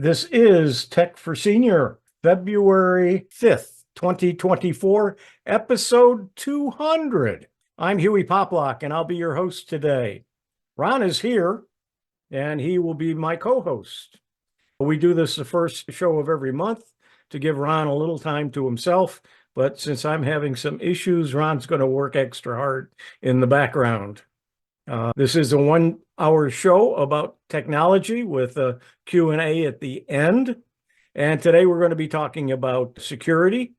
This is Tech for Senior, February 5th, 2024, episode 200. I'm Hewie Poplock, and I'll be your host today. Ron is here, and he will be my co-host. We do this the first show of every month to give Ron a little time to himself, but since I'm having some issues, Ron's going to work extra hard in the background. This is a 1-hour show about technology with a Q&A at the end. And today we're going to be talking about security.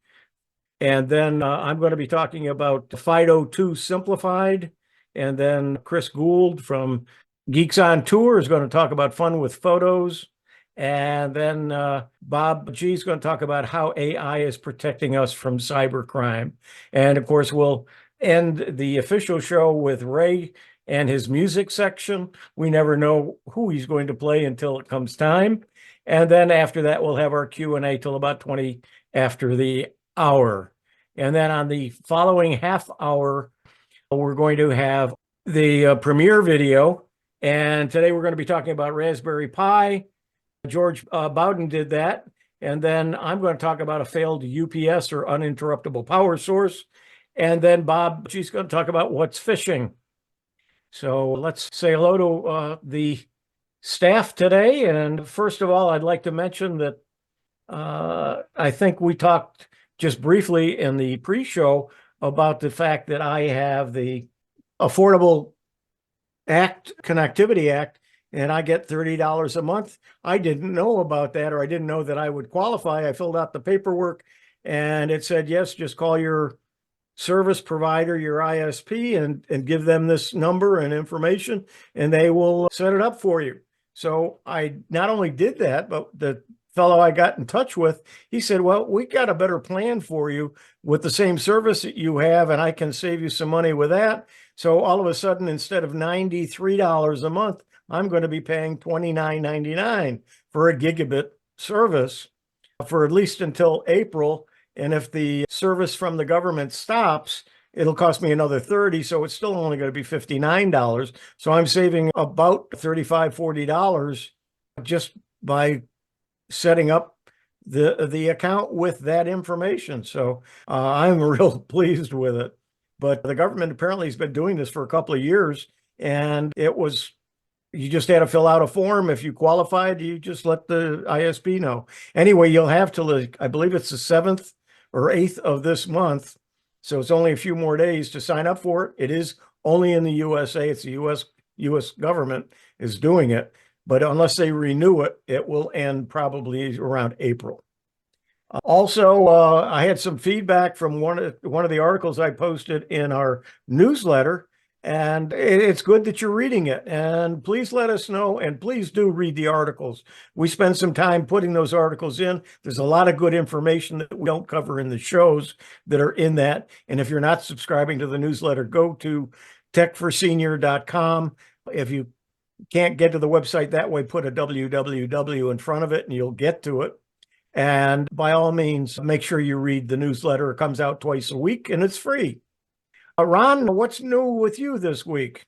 And then I'm going to be talking about FIDO2 Simplified. And then Chris Guld from Geeks on Tour is going to talk about fun with photos. And then Bob G is going to talk about how AI is protecting us from cybercrime. And of course, we'll end the official show with Ray and his music section. We never know who he's going to play until it comes time. And then after that, we'll have our Q&A till about 20 after the hour. And then on the following half hour, we're going to have the premiere video. And today we're going to be talking about Raspberry Pi. George Bowden did that. And then I'm going to talk about a failed UPS or uninterruptible power source. And then Bob G's going to talk about what's phishing. So let's say hello to the staff today. And first of all, I'd like to mention that I think we talked just briefly in the pre-show about the fact that I have the Affordable Connectivity Act, and I get $30 a month. I didn't know about that, or I didn't know that I would qualify. I filled out the paperwork, and it said, yes, just call your service provider, your ISP, and give them this number and information, and they will set it up for you. So I not only did that, but the fellow I got in touch with, he said, well, we got a better plan for you with the same service that you have, and I can save you some money with that. So all of a sudden, instead of $93 a month, I'm going to be paying $29.99 for a gigabit service for at least until April. And if the service from the government stops, it'll cost me another $30. So it's still only going to be $59. So I'm saving about $35, $40 just by setting up the account with that information. So I'm real pleased with it. But the government apparently has been doing this for a couple of years. And you just had to fill out a form. If you qualified, you just let the ISP know. Anyway, you'll have to, I believe it's the 7th or 8th of this month. So it's only a few more days to sign up for it. It is only in the USA. It's the US government is doing it. But unless they renew it, it will end probably around April. Also, I had some feedback from one of the articles I posted in our newsletter. And it's good that you're reading it. And please let us know. And please do read the articles. We spend some time putting those articles in. There's a lot of good information that we don't cover in the shows that are in that. And if you're not subscribing to the newsletter, go to techforsenior.com. If you can't get to the website that way, put a www in front of it and you'll get to it. And by all means, make sure you read the newsletter. It comes out twice a week and it's free. Ron, what's new with you this week?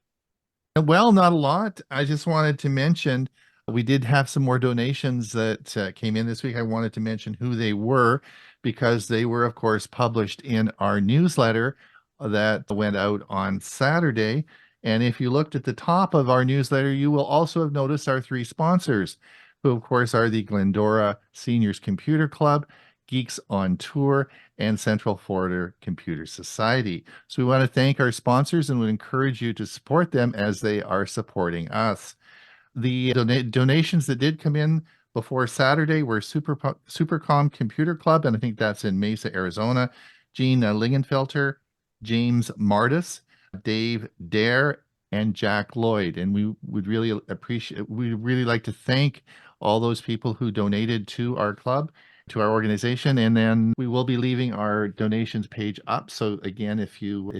Well, not a lot. I just wanted to mention we did have some more donations that came in this week. I wanted to mention who they were because they were, of course, published in our newsletter that went out on Saturday. And if you looked at the top of our newsletter, you will also have noticed our 3 sponsors, who, of course, are the Glendora Seniors Computer Club, Geeks on Tour, and Central Florida Computer Society. So we want to thank our sponsors and would encourage you to support them as they are supporting us. The donations that did come in before Saturday were Supercom Computer Club, and I think that's in Mesa, Arizona, Gene Lingenfelter, James Martis, Dave Dare, and Jack Lloyd. And we would really like to thank all those people who donated to our club, to our organization, and then we will be leaving our donations page up. So again, if you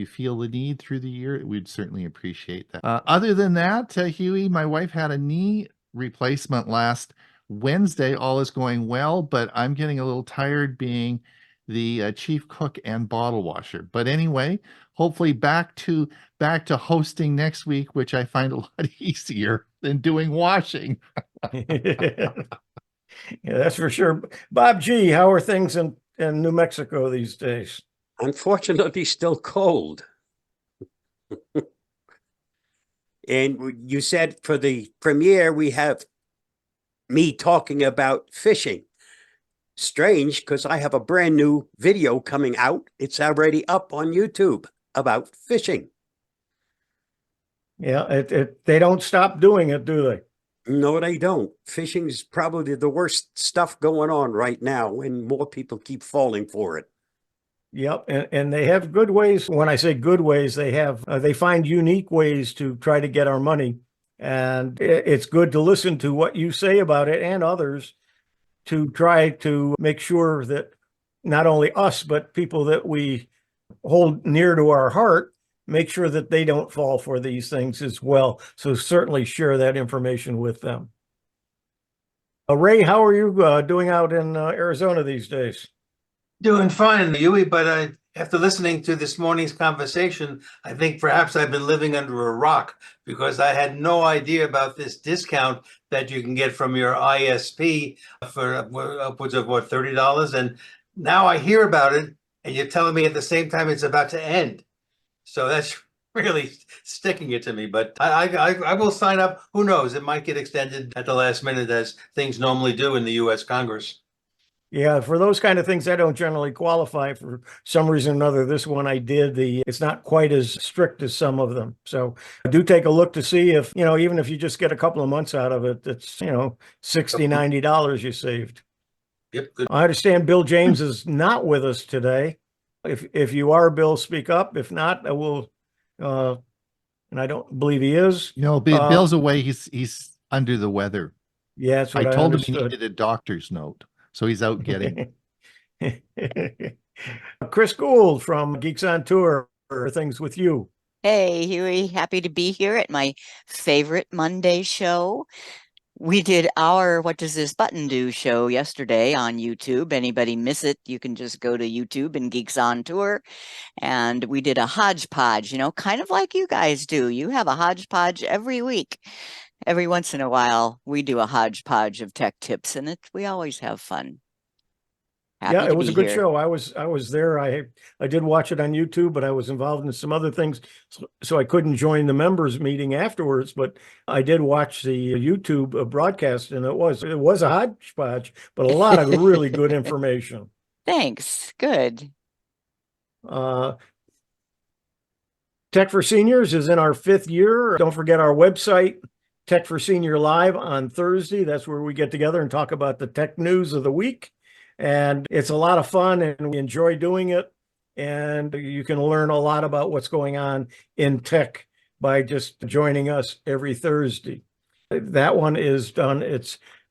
feel the need through the year, we'd certainly appreciate that. Other than that, Hewie, my wife had a knee replacement last Wednesday. All is going well, but I'm getting a little tired being the chief cook and bottle washer. But anyway, hopefully back to hosting next week, which I find a lot easier than doing washing. Yeah, that's for sure. Bob G, how are things in New Mexico these days? Unfortunately, still cold. And you said for the premiere, we have me talking about fishing. Strange, because I have a brand new video coming out. It's already up on YouTube about fishing. Yeah, they don't stop doing it, do they? No, they don't. Fishing is probably the worst stuff going on right now, and more people keep falling for it. Yep, and they have good ways. When I say good ways, they find unique ways to try to get our money, and it's good to listen to what you say about it and others to try to make sure that not only us but people that we hold near to our heart, make sure that they don't fall for these things as well. So certainly share that information with them. Ray, how are you doing out in Arizona these days? Doing fine, Hewie, but after listening to this morning's conversation, I think perhaps I've been living under a rock because I had no idea about this discount that you can get from your ISP for upwards of what, $30? And now I hear about it, and you're telling me at the same time it's about to end. So that's really sticking it to me. But I will sign up. Who knows? It might get extended at the last minute, as things normally do in the U.S. Congress. Yeah, for those kind of things, I don't generally qualify. For some reason or another, this one I did. It's not quite as strict as some of them. So do take a look to see if, even if you just get a couple of months out of it, it's, $60, $90 you saved. Yep. Good. I understand Bill James is not with us today. If you are, Bill, speak up. If not, I will, and I don't believe he is. Bill's away. He's under the weather. Yeah, that's what I I told him understood. he needed a doctor's note, so he's out getting. Chris Guld from Geeks on Tour, things with you. Hey, Huey, happy to be here at my favorite Monday show. We did our What Does This Button Do show yesterday on YouTube. Anybody miss it, you can just go to YouTube and Geeks on Tour. And we did a hodgepodge, kind of like you guys do. You have a hodgepodge every week. Every once in a while, we do a hodgepodge of tech tips, and we always have fun. Yeah, it was a good show. I was there. I did watch it on YouTube, but I was involved in some other things, so I couldn't join the members meeting afterwards. But I did watch the YouTube broadcast, and it was a hodgepodge, but a lot of really good information. Thanks. Good. Tech for Seniors is in our 5th year. Don't forget our website, Tech for Senior Live on Thursday. That's where we get together and talk about the tech news of the week. And it's a lot of fun, and we enjoy doing it. And you can learn a lot about what's going on in tech by just joining us every Thursday. That one is done.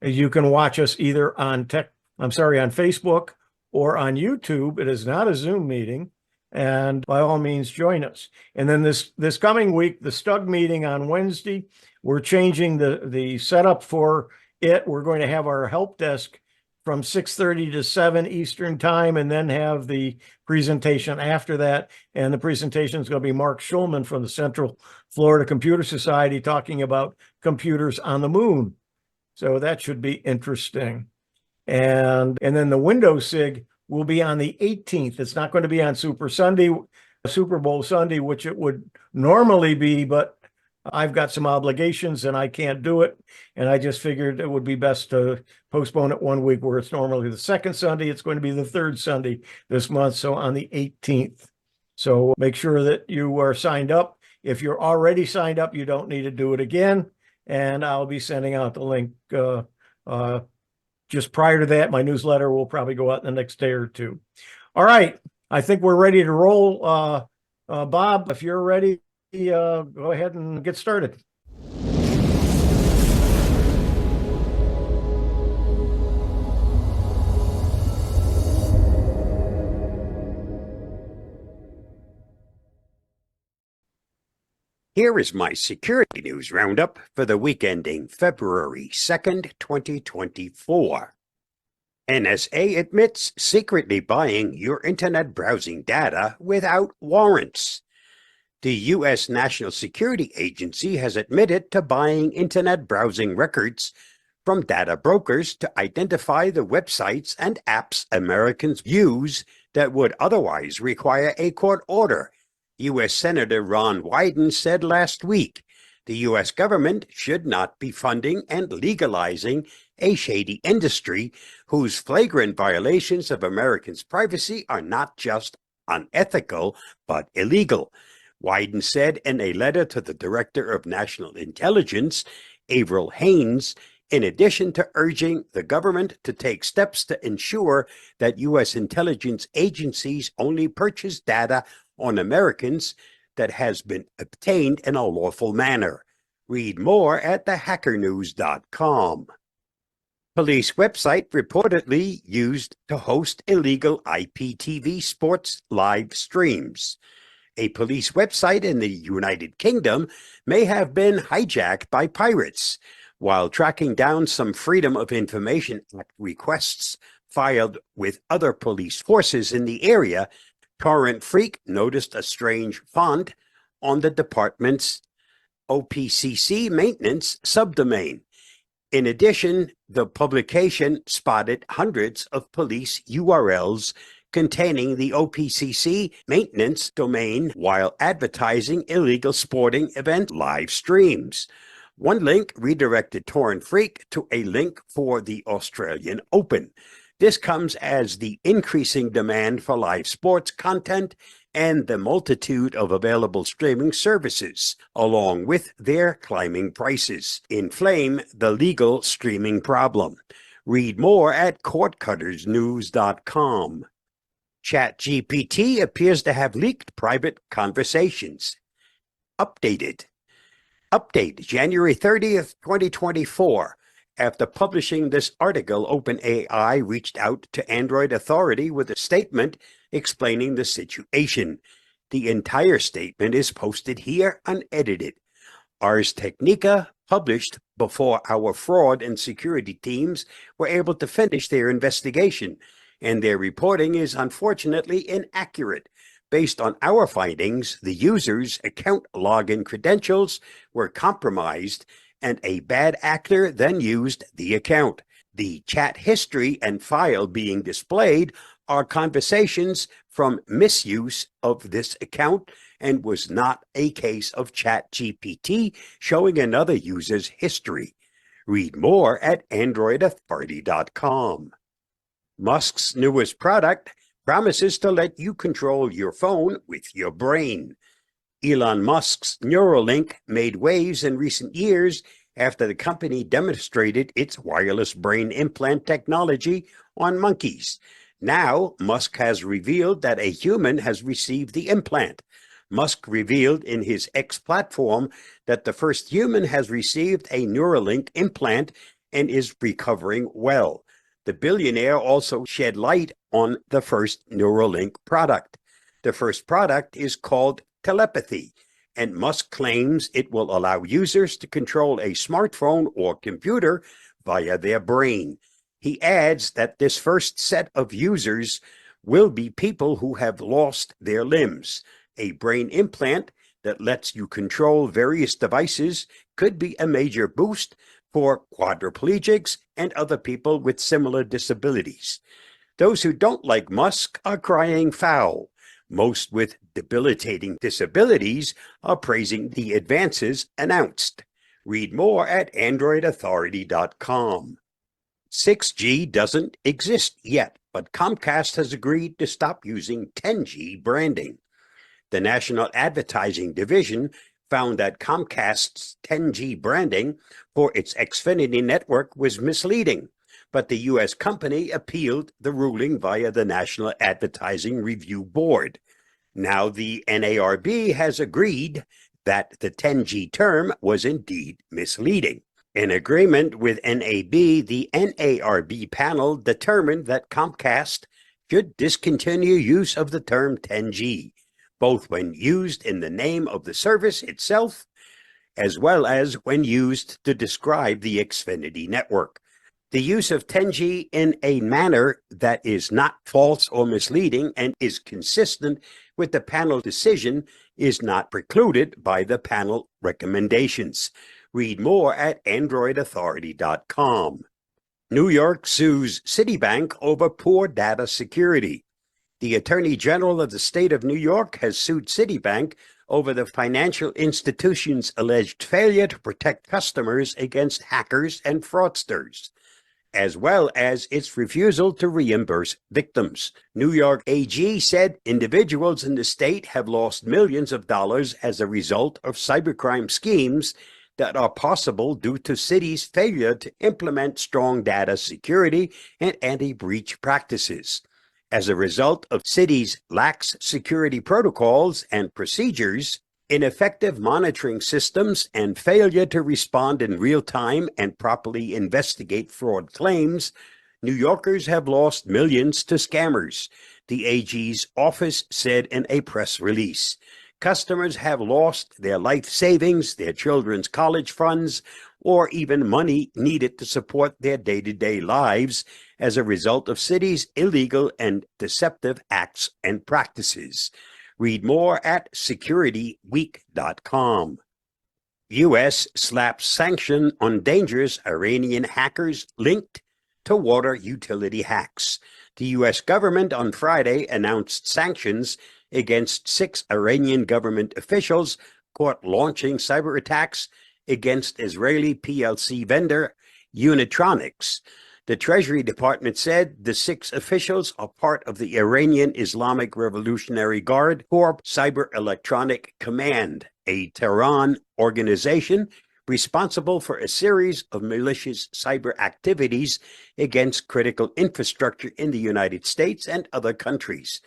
You can watch us either on Facebook or on YouTube. It is not a Zoom meeting. And by all means, join us. And then this coming week, the Stug meeting on Wednesday, we're changing the setup for it. We're going to have our help desk from 6:30 to 7 Eastern time, and then have the presentation after that. And the presentation is going to be Mark Schulman from the Central Florida Computer Society talking about computers on the moon. So that should be interesting. And then the Windows SIG will be on the 18th. It's not going to be on Super Bowl Sunday, which it would normally be, but I've got some obligations and I can't do it. And I just figured it would be best to postpone it 1 week, where it's normally the 2nd Sunday. It's going to be the 3rd Sunday this month. So on the 18th. So make sure that you are signed up. If you're already signed up, you don't need to do it again. And I'll be sending out the link just prior to that. My newsletter will probably go out in the next day or two. All right. I think we're ready to roll. Bob, if you're ready, go ahead and get started. Here is my security news roundup for the week ending February 2nd, 2024. NSA admits secretly buying your internet browsing data without warrants. The U.S. National Security Agency has admitted to buying internet browsing records from data brokers to identify the websites and apps Americans use that would otherwise require a court order. U.S. Senator Ron Wyden said last week, the U.S. government should not be funding and legalizing a shady industry whose flagrant violations of Americans' privacy are not just unethical, but illegal. Wyden said in a letter to the Director of National Intelligence, Avril Haines, in addition to urging the government to take steps to ensure that U.S. intelligence agencies only purchase data on Americans that has been obtained in a lawful manner. Read more at thehackernews.com. Police website reportedly used to host illegal IPTV sports live streams. A police website in the United Kingdom may have been hijacked by pirates. While tracking down some Freedom of Information Act requests filed with other police forces in the area, Torrent Freak noticed a strange font on the department's OPCC maintenance subdomain. In addition, the publication spotted hundreds of police URLs containing the OPCC maintenance domain while advertising illegal sporting event live streams. One link redirected Torrent Freak to a link for the Australian Open. This comes as the increasing demand for live sports content and the multitude of available streaming services, along with their climbing prices, inflame the legal streaming problem. Read more at courtcuttersnews.com. ChatGPT appears to have leaked private conversations. Update January 30th, 2024. After publishing this article, OpenAI reached out to Android Authority with a statement explaining the situation. The entire statement is posted here unedited. Ars Technica published before our fraud and security teams were able to finish their investigation, and their reporting is unfortunately inaccurate. Based on our findings, the user's account login credentials were compromised, and a bad actor then used the account. The chat history and file being displayed are conversations from misuse of this account and was not a case of ChatGPT showing another user's history. Read more at androidauthority.com. Musk's newest product promises to let you control your phone with your brain. Elon Musk's Neuralink made waves in recent years after the company demonstrated its wireless brain implant technology on monkeys. Now, Musk has revealed that a human has received the implant. Musk revealed in his X platform that the first human has received a Neuralink implant and is recovering well. The billionaire also shed light on the first Neuralink product. The first product is called Telepathy, and Musk claims it will allow users to control a smartphone or computer via their brain. He adds that this first set of users will be people who have lost their limbs. A brain implant that lets you control various devices could be a major boost for quadriplegics and other people with similar disabilities. Those who don't like Musk are crying foul. Most with debilitating disabilities are praising the advances announced. Read more at androidauthority.com. 6G doesn't exist yet, but Comcast has agreed to stop using 10G branding. The National Advertising Division found that Comcast's 10G branding for its Xfinity network was misleading, but the U.S. company appealed the ruling via the National Advertising Review Board. Now the NARB has agreed that the 10G term was indeed misleading. In agreement with NAB, the NARB panel determined that Comcast should discontinue use of the term 10G, both when used in the name of the service itself, as well as when used to describe the Xfinity network. The use of 10G in a manner that is not false or misleading and is consistent with the panel decision is not precluded by the panel recommendations. Read more at androidauthority.com. New York sues Citibank over poor data security. The Attorney General of the state of New York has sued Citibank over the financial institution's alleged failure to protect customers against hackers and fraudsters, as well as its refusal to reimburse victims. New York AG said individuals in the state have lost millions of dollars as a result of cybercrime schemes that are possible due to Citi's failure to implement strong data security and anti-breach practices. As a result of Citi's lax security protocols and procedures, ineffective monitoring systems, and failure to respond in real time and properly investigate fraud claims, New Yorkers have lost millions to scammers, the AG's office said in a press release. Customers have lost their life savings, their children's college funds, or even money needed to support their day-to-day lives as a result of Citi's illegal and deceptive acts and practices. Read more at securityweek.com. U.S. slaps sanction on dangerous Iranian hackers linked to water utility hacks. The U.S. government on Friday announced sanctions against 6 Iranian government officials caught launching cyber attacks against Israeli PLC vendor Unitronics. The Treasury Department said the 6 officials are part of the Iranian Islamic Revolutionary Guard Corps Cyber Electronic Command, a Tehran organization responsible for a series of malicious cyber activities against critical infrastructure in the United States and other countries.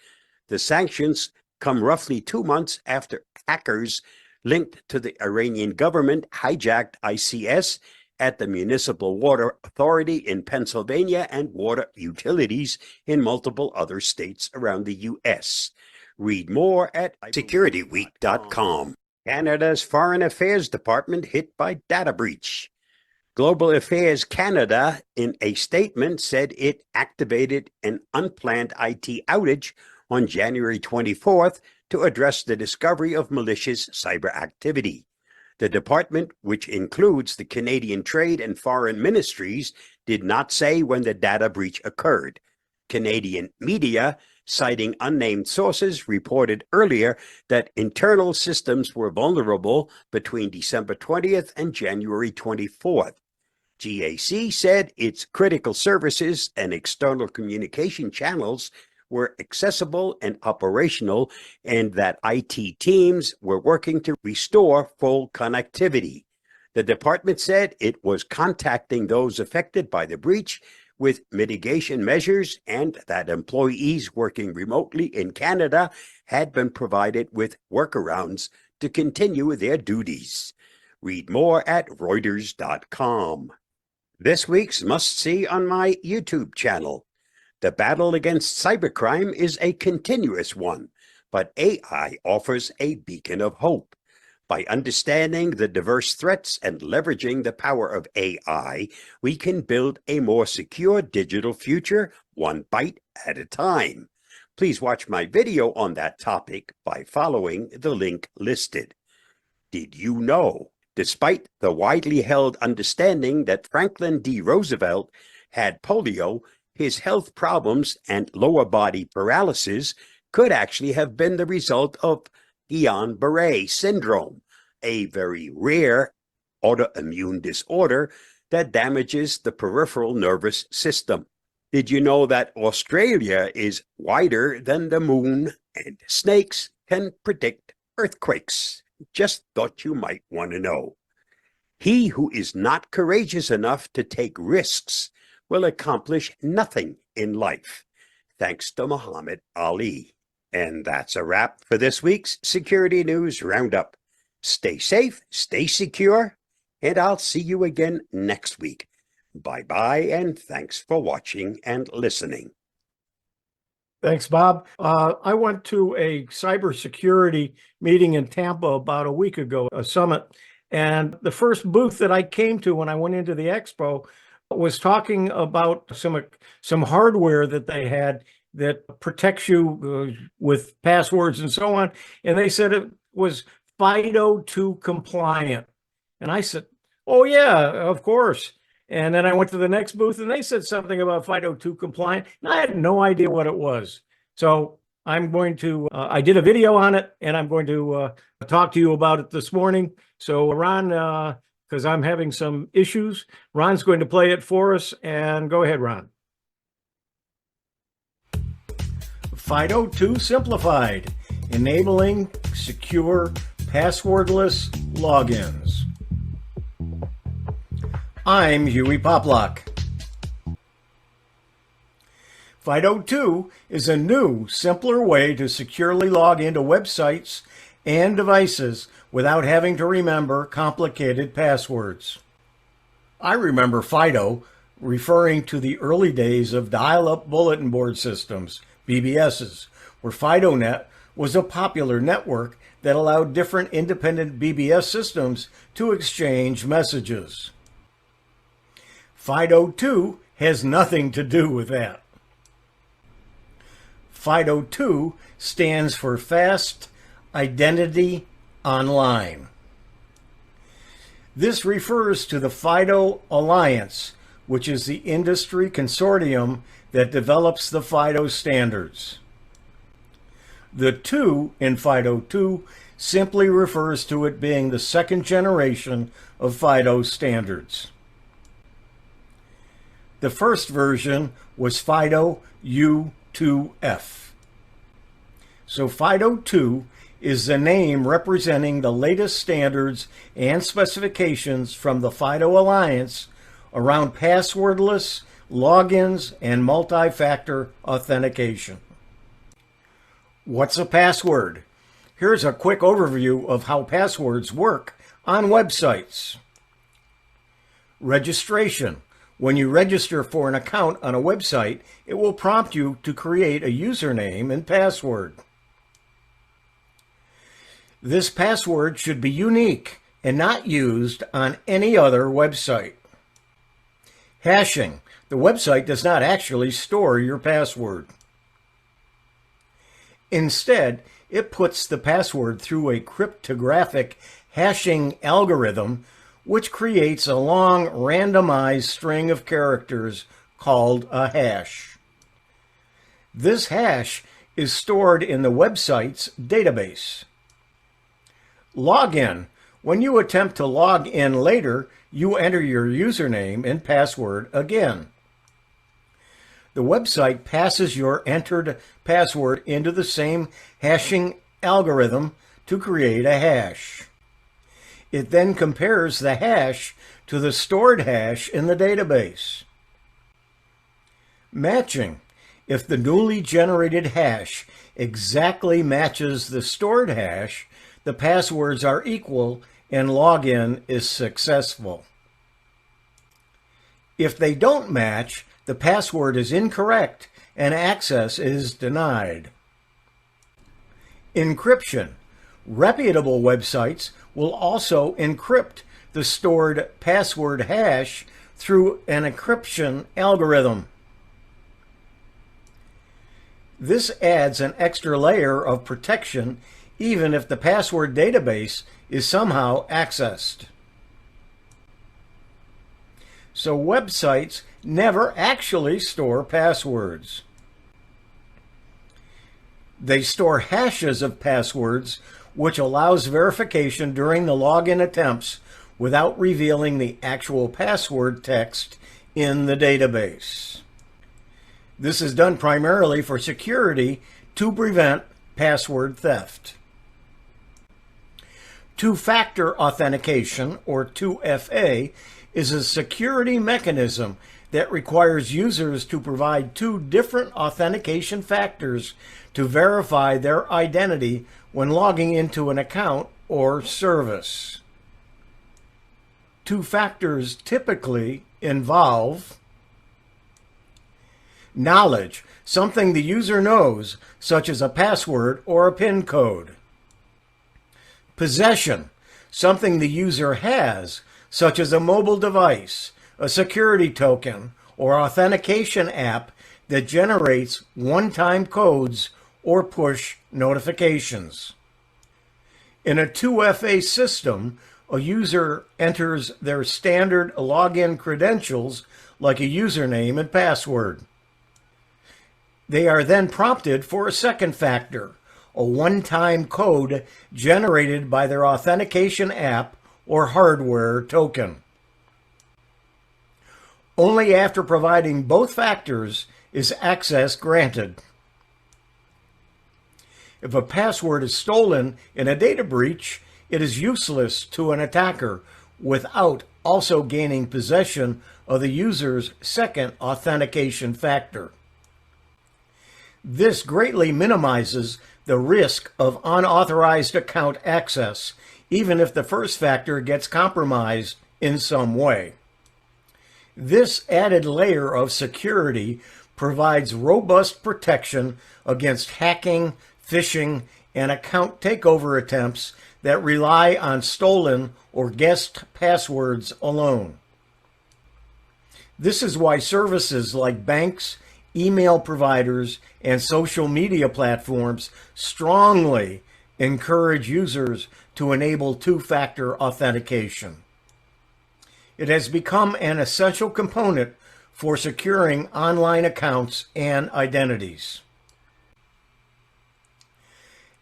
The sanctions come roughly 2 months after hackers linked to the Iranian government hijacked ICS at the Municipal Water Authority in Pennsylvania and water utilities in multiple other states around the U.S. Read more at securityweek.com. Canada's Foreign Affairs Department hit by data breach. Global Affairs Canada, in a statement, said it activated an unplanned IT outage on January 24th to address the discovery of malicious cyber activity. The department, which includes the Canadian Trade and Foreign Ministries, did not say when the data breach occurred. Canadian media, citing unnamed sources, reported earlier that internal systems were vulnerable between December 20th and January 24th. GAC said its critical services and external communication channels were accessible and operational, and that IT teams were working to restore full connectivity. The department said it was contacting those affected by the breach with mitigation measures, and that employees working remotely in Canada had been provided with workarounds to continue their duties. Read more at Reuters.com. This week's must-see on my YouTube channel. The battle against cybercrime is a continuous one, but AI offers a beacon of hope. By understanding the diverse threats and leveraging the power of AI, we can build a more secure digital future, one bite at a time. Please watch my video on that topic by following the link listed. Did you know, despite the widely held understanding that Franklin D. Roosevelt had polio, his health problems and lower body paralysis could actually have been the result of Guillain-Barré syndrome, a very rare autoimmune disorder that damages the peripheral nervous system. Did you know that Australia is wider than the moon and snakes can predict earthquakes? Just thought you might want to know. He who is not courageous enough to take risks will accomplish nothing in life. Thanks to Muhammad Ali. And that's a wrap for this week's Security News Roundup. Stay safe, stay secure, and I'll see you again next week. Bye-bye, and thanks for watching and listening. Thanks, Bob. I went to a cybersecurity meeting in Tampa about a week ago, a summit, and the first booth that I came to when I went into the expo was talking about some hardware that they had that protects you with passwords and so on. And they said it was FIDO2 compliant. And I said, Oh, yeah, of course. And then I went to the next booth and they said something about FIDO2 compliant. And I had no idea what it was. So I'm going to, I did a video on it and I'm going to talk to you about it this morning. So Ron, because I'm having some issues, Ron's going to play it for us. And go ahead, Ron. FIDO2 Simplified, enabling secure passwordless logins. I'm Hewie Poplock. FIDO2 is a new, simpler way to securely log into websites and devices without having to remember complicated passwords. I remember FIDO referring to the early days of dial-up bulletin board systems, BBSs, where FIDONet was a popular network that allowed different independent BBS systems to exchange messages. FIDO2 has nothing to do with that. FIDO2 stands for Fast Identity Online. This refers to the FIDO Alliance, which is the industry consortium that develops the FIDO standards. The 2 in FIDO2 simply refers to it being the second generation of FIDO standards. The first version was FIDO U2F. So FIDO2 is the name representing the latest standards and specifications from the FIDO Alliance around passwordless logins and multi-factor authentication. What's a password? Here's a quick overview of how passwords work on websites. Registration. When you register for an account on a website, it will prompt you to create a username and password. This password should be unique and not used on any other website. Hashing. The website does not actually store your password. Instead, it puts the password through a cryptographic hashing algorithm, which creates a long randomized string of characters called a hash. This hash is stored in the website's database. Login. When you attempt to log in later, you enter your username and password again. The website passes your entered password into the same hashing algorithm to create a hash. It then compares the hash to the stored hash in the database. Matching. If the newly generated hash exactly matches the stored hash, the passwords are equal and login is successful. If they don't match, the password is incorrect and access is denied. Encryption. Reputable websites will also encrypt the stored password hash through an encryption algorithm. This adds an extra layer of protection even if the password database is somehow accessed. So websites never actually store passwords. They store hashes of passwords, which allows verification during the login attempts without revealing the actual password text in the database. This is done primarily for security to prevent password theft. Two-factor authentication, or 2FA, is a security mechanism that requires users to provide two different authentication factors to verify their identity when logging into an account or service. Two factors typically involve knowledge, something the user knows, such as a password or a PIN code. Possession, something the user has, such as a mobile device, a security token, or authentication app that generates one-time codes or push notifications. In a 2FA system, a user enters their standard login credentials like a username and password. They are then prompted for a second factor, a one-time code generated by their authentication app or hardware token. Only after providing both factors is access granted. If a password is stolen in a data breach, it is useless to an attacker without also gaining possession of the user's second authentication factor. This greatly minimizes the risk of unauthorized account access, even if the first factor gets compromised in some way. This added layer of security provides robust protection against hacking, phishing, and account takeover attempts that rely on stolen or guessed passwords alone. This is why services like banks, email providers, and social media platforms strongly encourage users to enable two-factor authentication. It has become an essential component for securing online accounts and identities.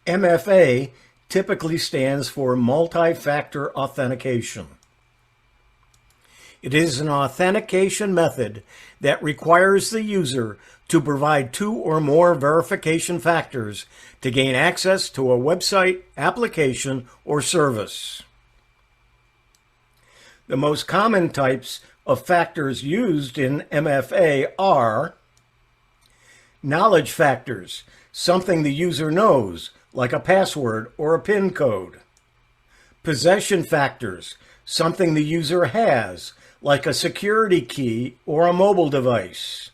MFA typically stands for multi-factor authentication. It is an authentication method that requires the user to provide two or more verification factors to gain access to a website, application, or service. The most common types of factors used in MFA are knowledge factors, something the user knows, like a password or a PIN code. Possession factors, something the user has, like a security key or a mobile device.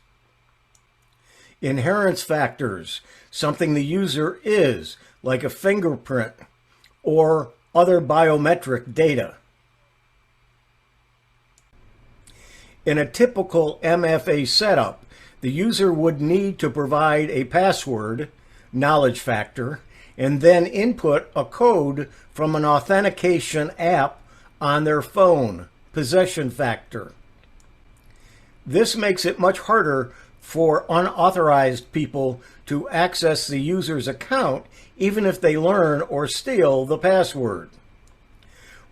Inherence factors, something the user is, like a fingerprint or other biometric data. In a typical MFA setup, the user would need to provide a password, knowledge factor, and then input a code from an authentication app on their phone, possession factor. This makes it much harder for unauthorized people to access the user's account, even if they learn or steal the password.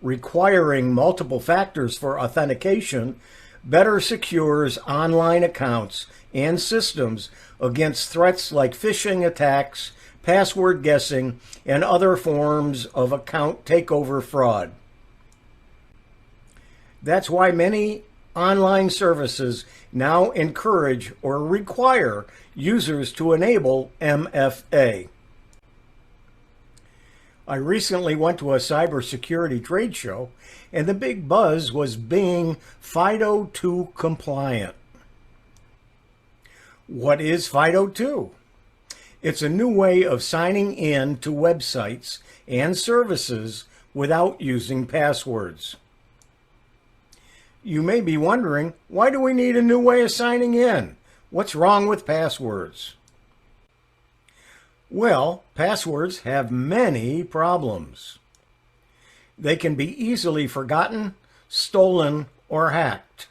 Requiring multiple factors for authentication better secures online accounts and systems against threats like phishing attacks, password guessing, and other forms of account takeover fraud. That's why many online services now encourage or require users to enable MFA. I recently went to a cybersecurity trade show, and the big buzz was being FIDO2 compliant. What is FIDO2? It's a new way of signing in to websites and services without using passwords. You may be wondering, why do we need a new way of signing in? What's wrong with passwords? Well, passwords have many problems. They can be easily forgotten, stolen, or hacked.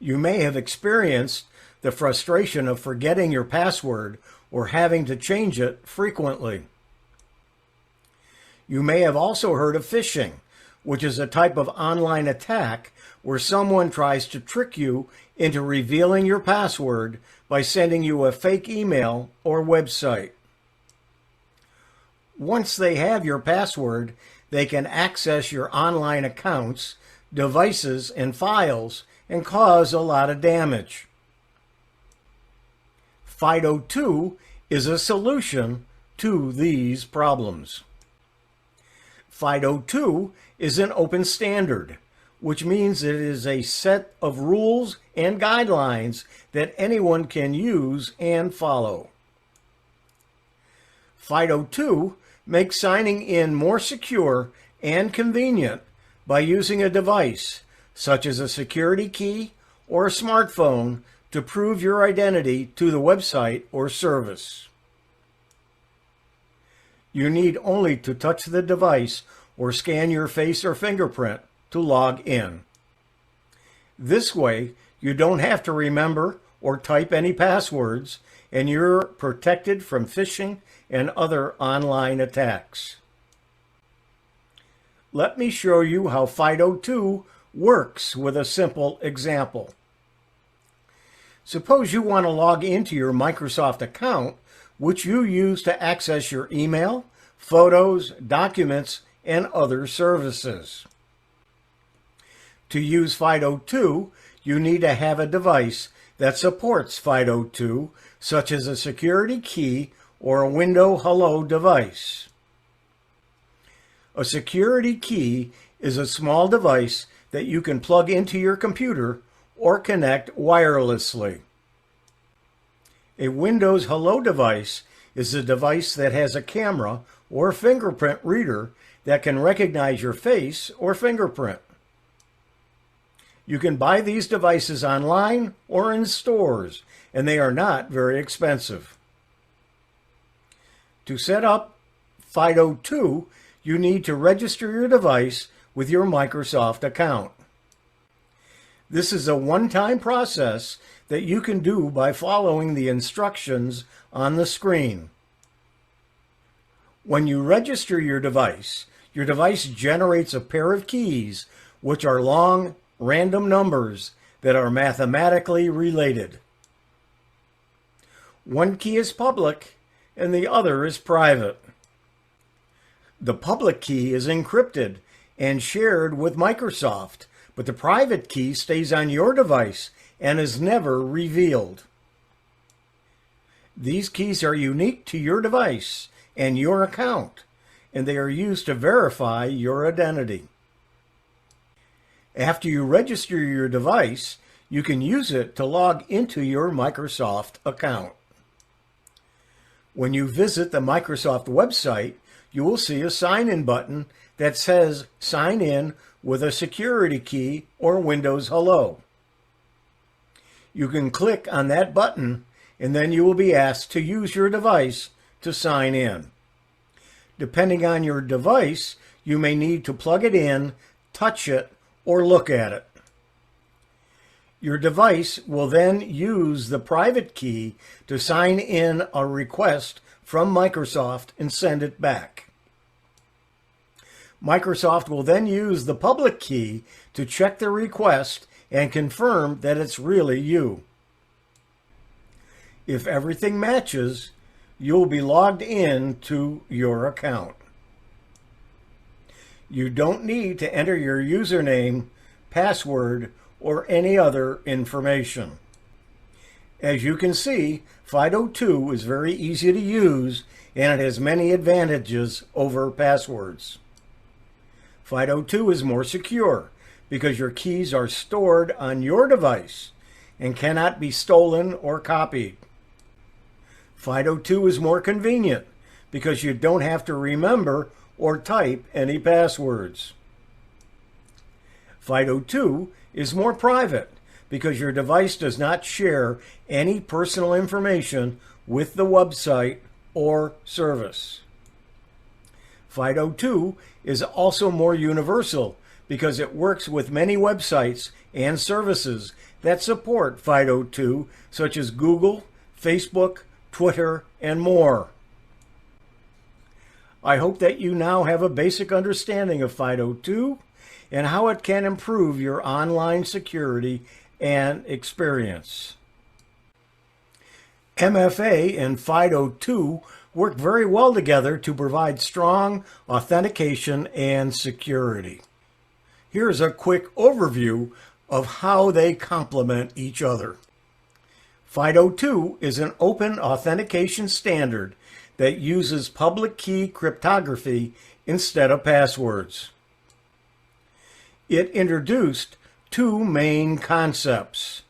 You may have experienced the frustration of forgetting your password or having to change it frequently. You may have also heard of phishing, which is a type of online attack where someone tries to trick you into revealing your password by sending you a fake email or website. Once they have your password, they can access your online accounts, devices, and files and cause a lot of damage. FIDO2 is a solution to these problems. FIDO2 is an open standard, which means it is a set of rules and guidelines that anyone can use and follow. FIDO2 makes signing in more secure and convenient by using a device, such as a security key or a smartphone, to prove your identity to the website or service. You need only to touch the device or scan your face or fingerprint to log in. This way, you don't have to remember or type any passwords, and you're protected from phishing and other online attacks. Let me show you how FIDO2 works with a simple example. Suppose you want to log into your Microsoft account, which you use to access your email, photos, documents, and other services. To use FIDO2, you need to have a device that supports FIDO2, such as a security key or a Windows Hello device. A security key is a small device that you can plug into your computer or connect wirelessly. A Windows Hello device is a device that has a camera or fingerprint reader that can recognize your face or fingerprint. You can buy these devices online or in stores, and they are not very expensive. To set up FIDO2, you need to register your device with your Microsoft account. This is a one-time process that you can do by following the instructions on the screen. When you register your device generates a pair of keys, which are long, random numbers that are mathematically related. One key is public and the other is private. The public key is encrypted and shared with Microsoft, but the private key stays on your device and is never revealed. These keys are unique to your device and your account, and they are used to verify your identity. After you register your device, you can use it to log into your Microsoft account. When you visit the Microsoft website, you will see a sign-in button that says Sign in with a security key or Windows Hello. You can click on that button and then you will be asked to use your device to sign in. Depending on your device, you may need to plug it in, touch it, or look at it. Your device will then use the private key to sign in a request from Microsoft and send it back. Microsoft will then use the public key to check the request and confirm that it's really you. If everything matches, you'll be logged in to your account. You don't need to enter your username, password, or any other information. As you can see, FIDO2 is very easy to use and it has many advantages over passwords. FIDO2 is more secure because your keys are stored on your device and cannot be stolen or copied. FIDO2 is more convenient because you don't have to remember or type any passwords. FIDO2 is more private because your device does not share any personal information with the website or service. FIDO2 is also more universal because it works with many websites and services that support FIDO2, such as Google, Facebook, Twitter, and more. I hope that you now have a basic understanding of FIDO2 and how it can improve your online security and experience. MFA and FIDO2 work very well together to provide strong authentication and security. Here's a quick overview of how they complement each other. FIDO2 is an open authentication standard that uses public key cryptography instead of passwords. It introduced two main concepts.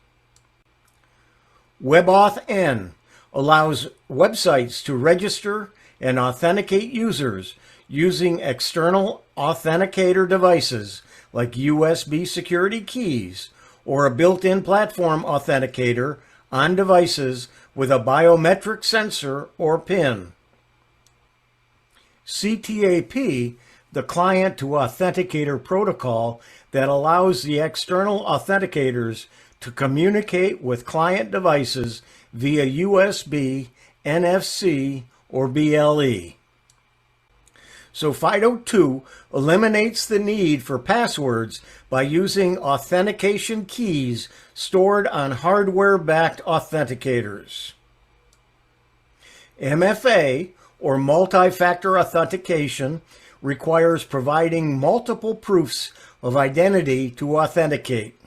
WebAuthn allows websites to register and authenticate users using external authenticator devices like USB security keys or a built-in platform authenticator on devices with a biometric sensor or PIN. CTAP, the client to authenticator protocol that allows the external authenticators to communicate with client devices via USB, NFC, or BLE. So FIDO2 eliminates the need for passwords by using authentication keys stored on hardware-backed authenticators. MFA, or multi-factor authentication, requires providing multiple proofs of identity to authenticate.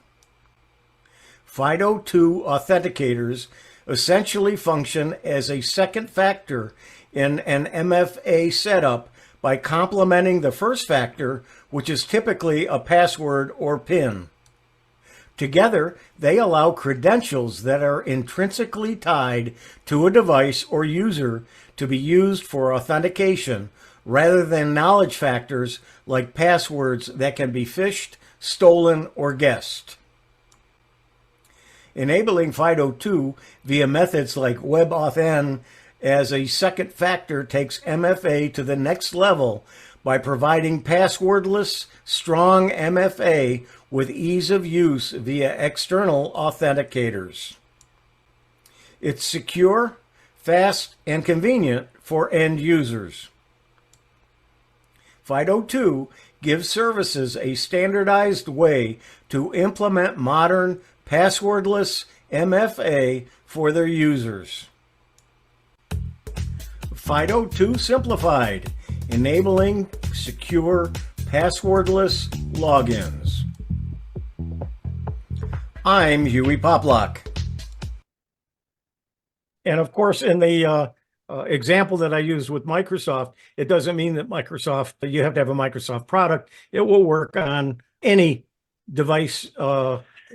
FIDO2 authenticators essentially function as a second factor in an MFA setup by complementing the first factor, which is typically a password or PIN. Together, they allow credentials that are intrinsically tied to a device or user to be used for authentication, rather than knowledge factors like passwords that can be phished, stolen, or guessed. Enabling FIDO2 via methods like WebAuthn as a second factor takes MFA to the next level by providing passwordless, strong MFA with ease of use via external authenticators. It's secure, fast, and convenient for end users. FIDO2 gives services a standardized way to implement modern, passwordless MFA for their users. FIDO2 Simplified, enabling secure, passwordless logins. I'm Hewie Poplock. And of course, in the example that I used with Microsoft, it doesn't mean that Microsoft, you have to have a Microsoft product. It will work on any device,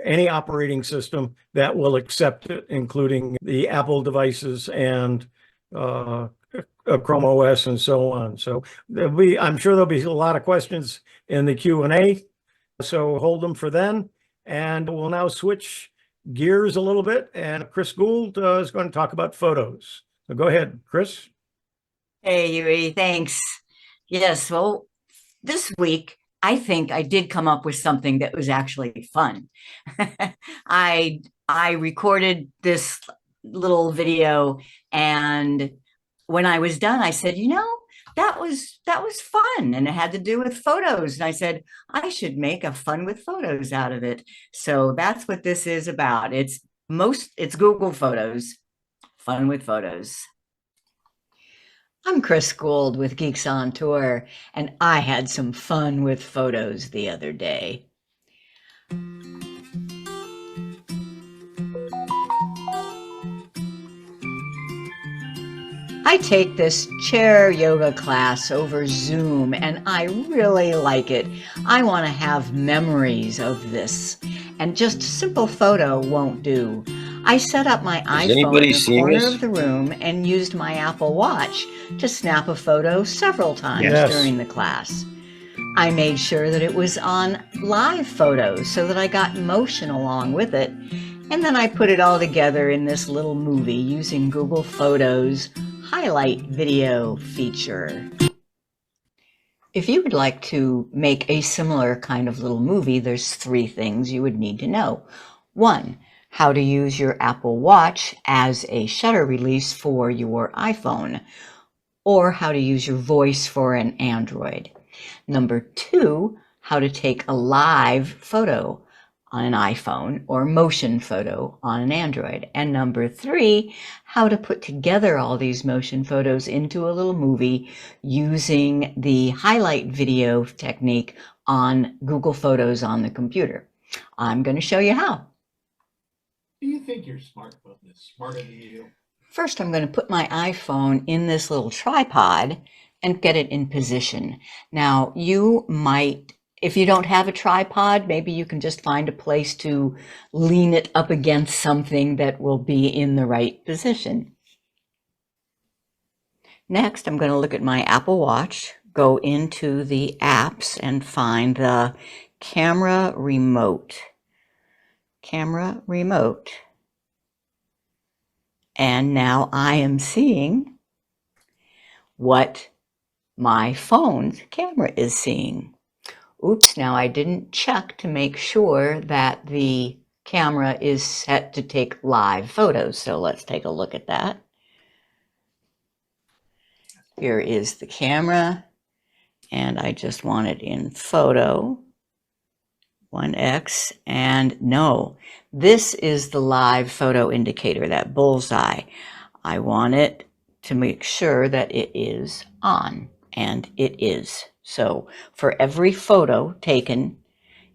any operating system that will accept it, including the Apple devices and Chrome OS and so on. So I'm sure there'll be a lot of questions in the Q&A. So hold them for then. And we'll now switch gears a little bit. And Chris Guld is going to talk about photos. So go ahead, Chris. Hey, Hewie, thanks. Yes, well, this week, I think I did come up with something that was actually fun. I recorded this little video, and when I was done, I said, that was fun, and it had to do with photos. And I said, I should make a fun with photos out of it. So that's what this is about. It's Google Photos, fun with photos. I'm Chris Guld with Geeks on Tour, and I had some fun with photos the other day. I take this chair yoga class over Zoom, and I really like it. I want to have memories of this, and just a simple photo won't do. I set up my iPhone in the corner of the room and used my Apple Watch to snap a photo several times during the class. I made sure that it was on live photos so that I got motion along with it. And then I put it all together in this little movie using Google Photos highlight video feature. If you would like to make a similar kind of little movie, there's 3 things you would need to know. 1, how to use your Apple Watch as a shutter release for your iPhone, or how to use your voice for an Android. Number 2, how to take a live photo on an iPhone or motion photo on an Android. And number 3, how to put together all these motion photos into a little movie using the highlight video technique on Google Photos on the computer. I'm going to show you how. Do you think your smartphone is smarter than you? First, I'm going to put my iPhone in this little tripod and get it in position. Now, you might, if you don't have a tripod, maybe you can just find a place to lean it up against something that will be in the right position. Next, I'm going to look at my Apple Watch, go into the apps and find the camera remote. Camera remote. And now I am seeing what my phone's camera is seeing. Oops, now I didn't check to make sure that the camera is set to take live photos. So let's take a look at that. Here is the camera, and I just want it in photo 1x, and no, this is the live photo indicator, that bullseye. I want it to make sure that it is on, and it is. So for every photo taken,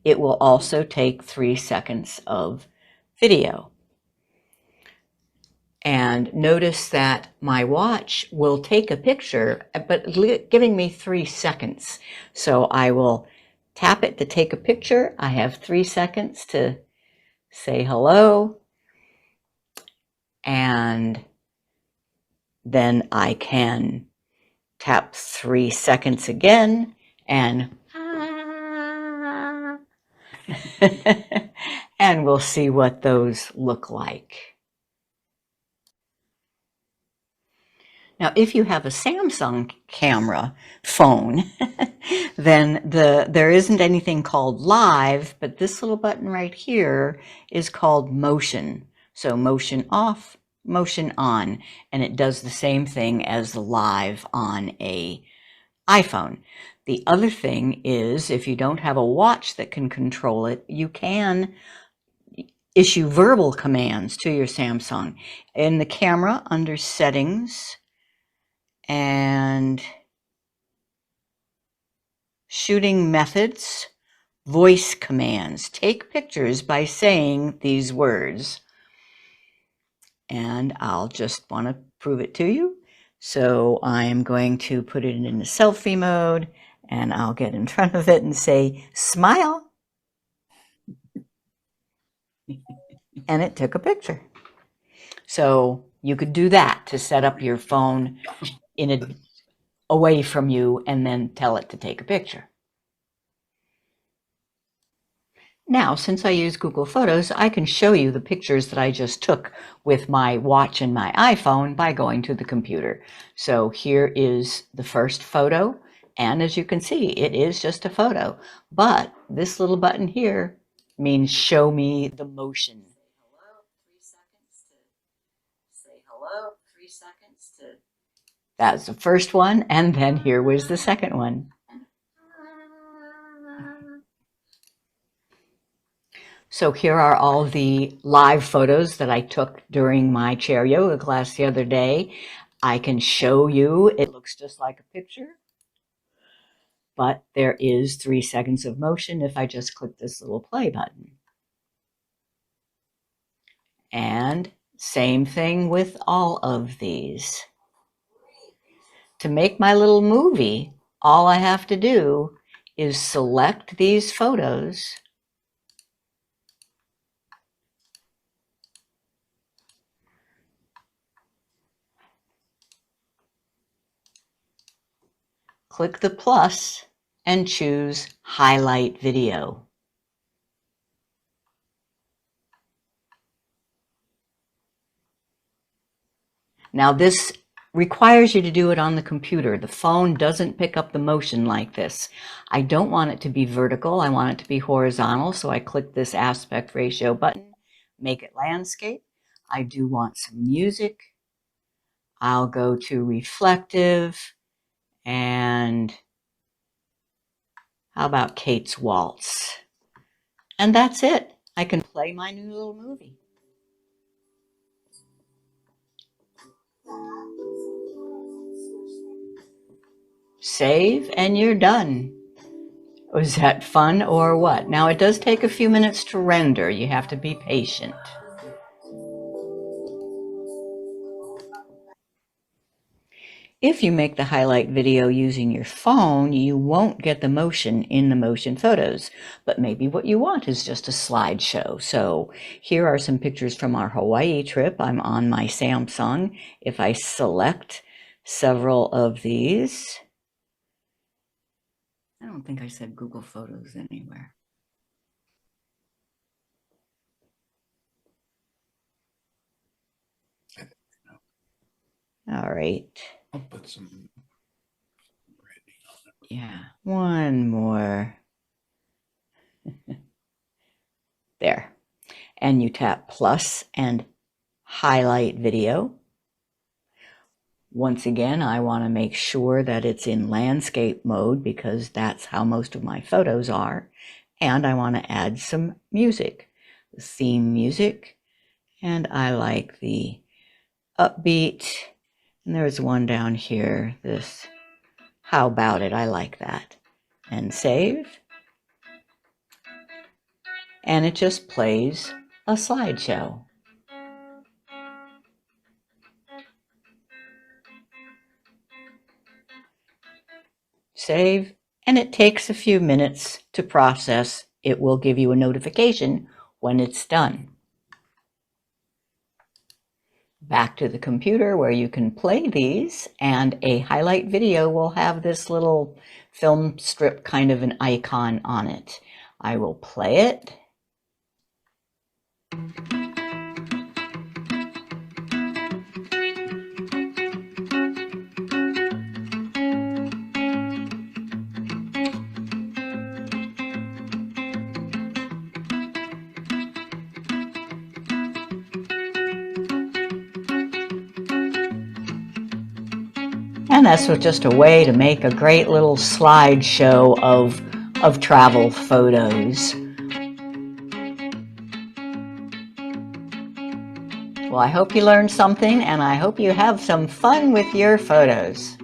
it will also take 3 seconds of video. And notice that my watch will take a picture, but giving me 3 seconds. So I will tap it to take a picture. I have 3 seconds to say hello. And then I can tap 3 seconds again and and we'll see what those look like. Now, if you have a Samsung camera phone, then there isn't anything called live, but this little button right here is called motion. So motion off, motion on, and it does the same thing as the live on a iPhone. The other thing is, if you don't have a watch that can control it, you can issue verbal commands to your Samsung. In the camera, under settings, and shooting methods, voice commands. Take pictures by saying these words. And I'll just want to prove it to you. So I am going to put it in the selfie mode, and I'll get in front of it and say, smile. And it took a picture. So you could do that to set up your phone away from you and then tell it to take a picture. Now, since I use Google Photos, I can show you the pictures that I just took with my watch and my iPhone by going to the computer. So here is the first photo, and as you can see, it is just a photo, but this little button here means show me the motion. Hello, 3 seconds to say hello, 3 seconds to... That's the first one, and then here was the second one. So here are all the live photos that I took during my chair yoga class the other day. I can show you, it looks just like a picture, but there is 3 seconds of motion if I just click this little play button. And same thing with all of these. To make my little movie, all I have to do is select these photos, click the plus, and choose Highlight Video. Now this requires you to do it on the computer. The phone doesn't pick up the motion like this. I don't want it to be vertical. I want it to be horizontal. So I click this aspect ratio button, make it landscape. I do want some music. I'll go to reflective, and how about Kate's Waltz? And that's it. I can play my new little movie. Save, and you're done. Was that fun or what? Now it does take a few minutes to render. You have to be patient. If you make the highlight video using your phone, you won't get the motion in the motion photos, but maybe what you want is just a slideshow. So here are some pictures from our Hawaii trip. I'm on my Samsung. If I select several of these, I don't think I said Google Photos anywhere. All right. I'll put some Yeah, one more. There. And you tap plus and highlight video. Once again, I want to make sure that it's in landscape mode because that's how most of my photos are. And I want to add some music, the theme music. And I like the upbeat. And there's one down here, this How About It? I like that. And save. And it just plays a slideshow. Save, and it takes a few minutes to process. It will give you a notification when it's done. Back to the computer where you can play these, and a highlight video will have this little film strip kind of an icon on it. I will play it. And that's just a way to make a great little slideshow of travel photos. Well, I hope you learned something, and I hope you have some fun with your photos.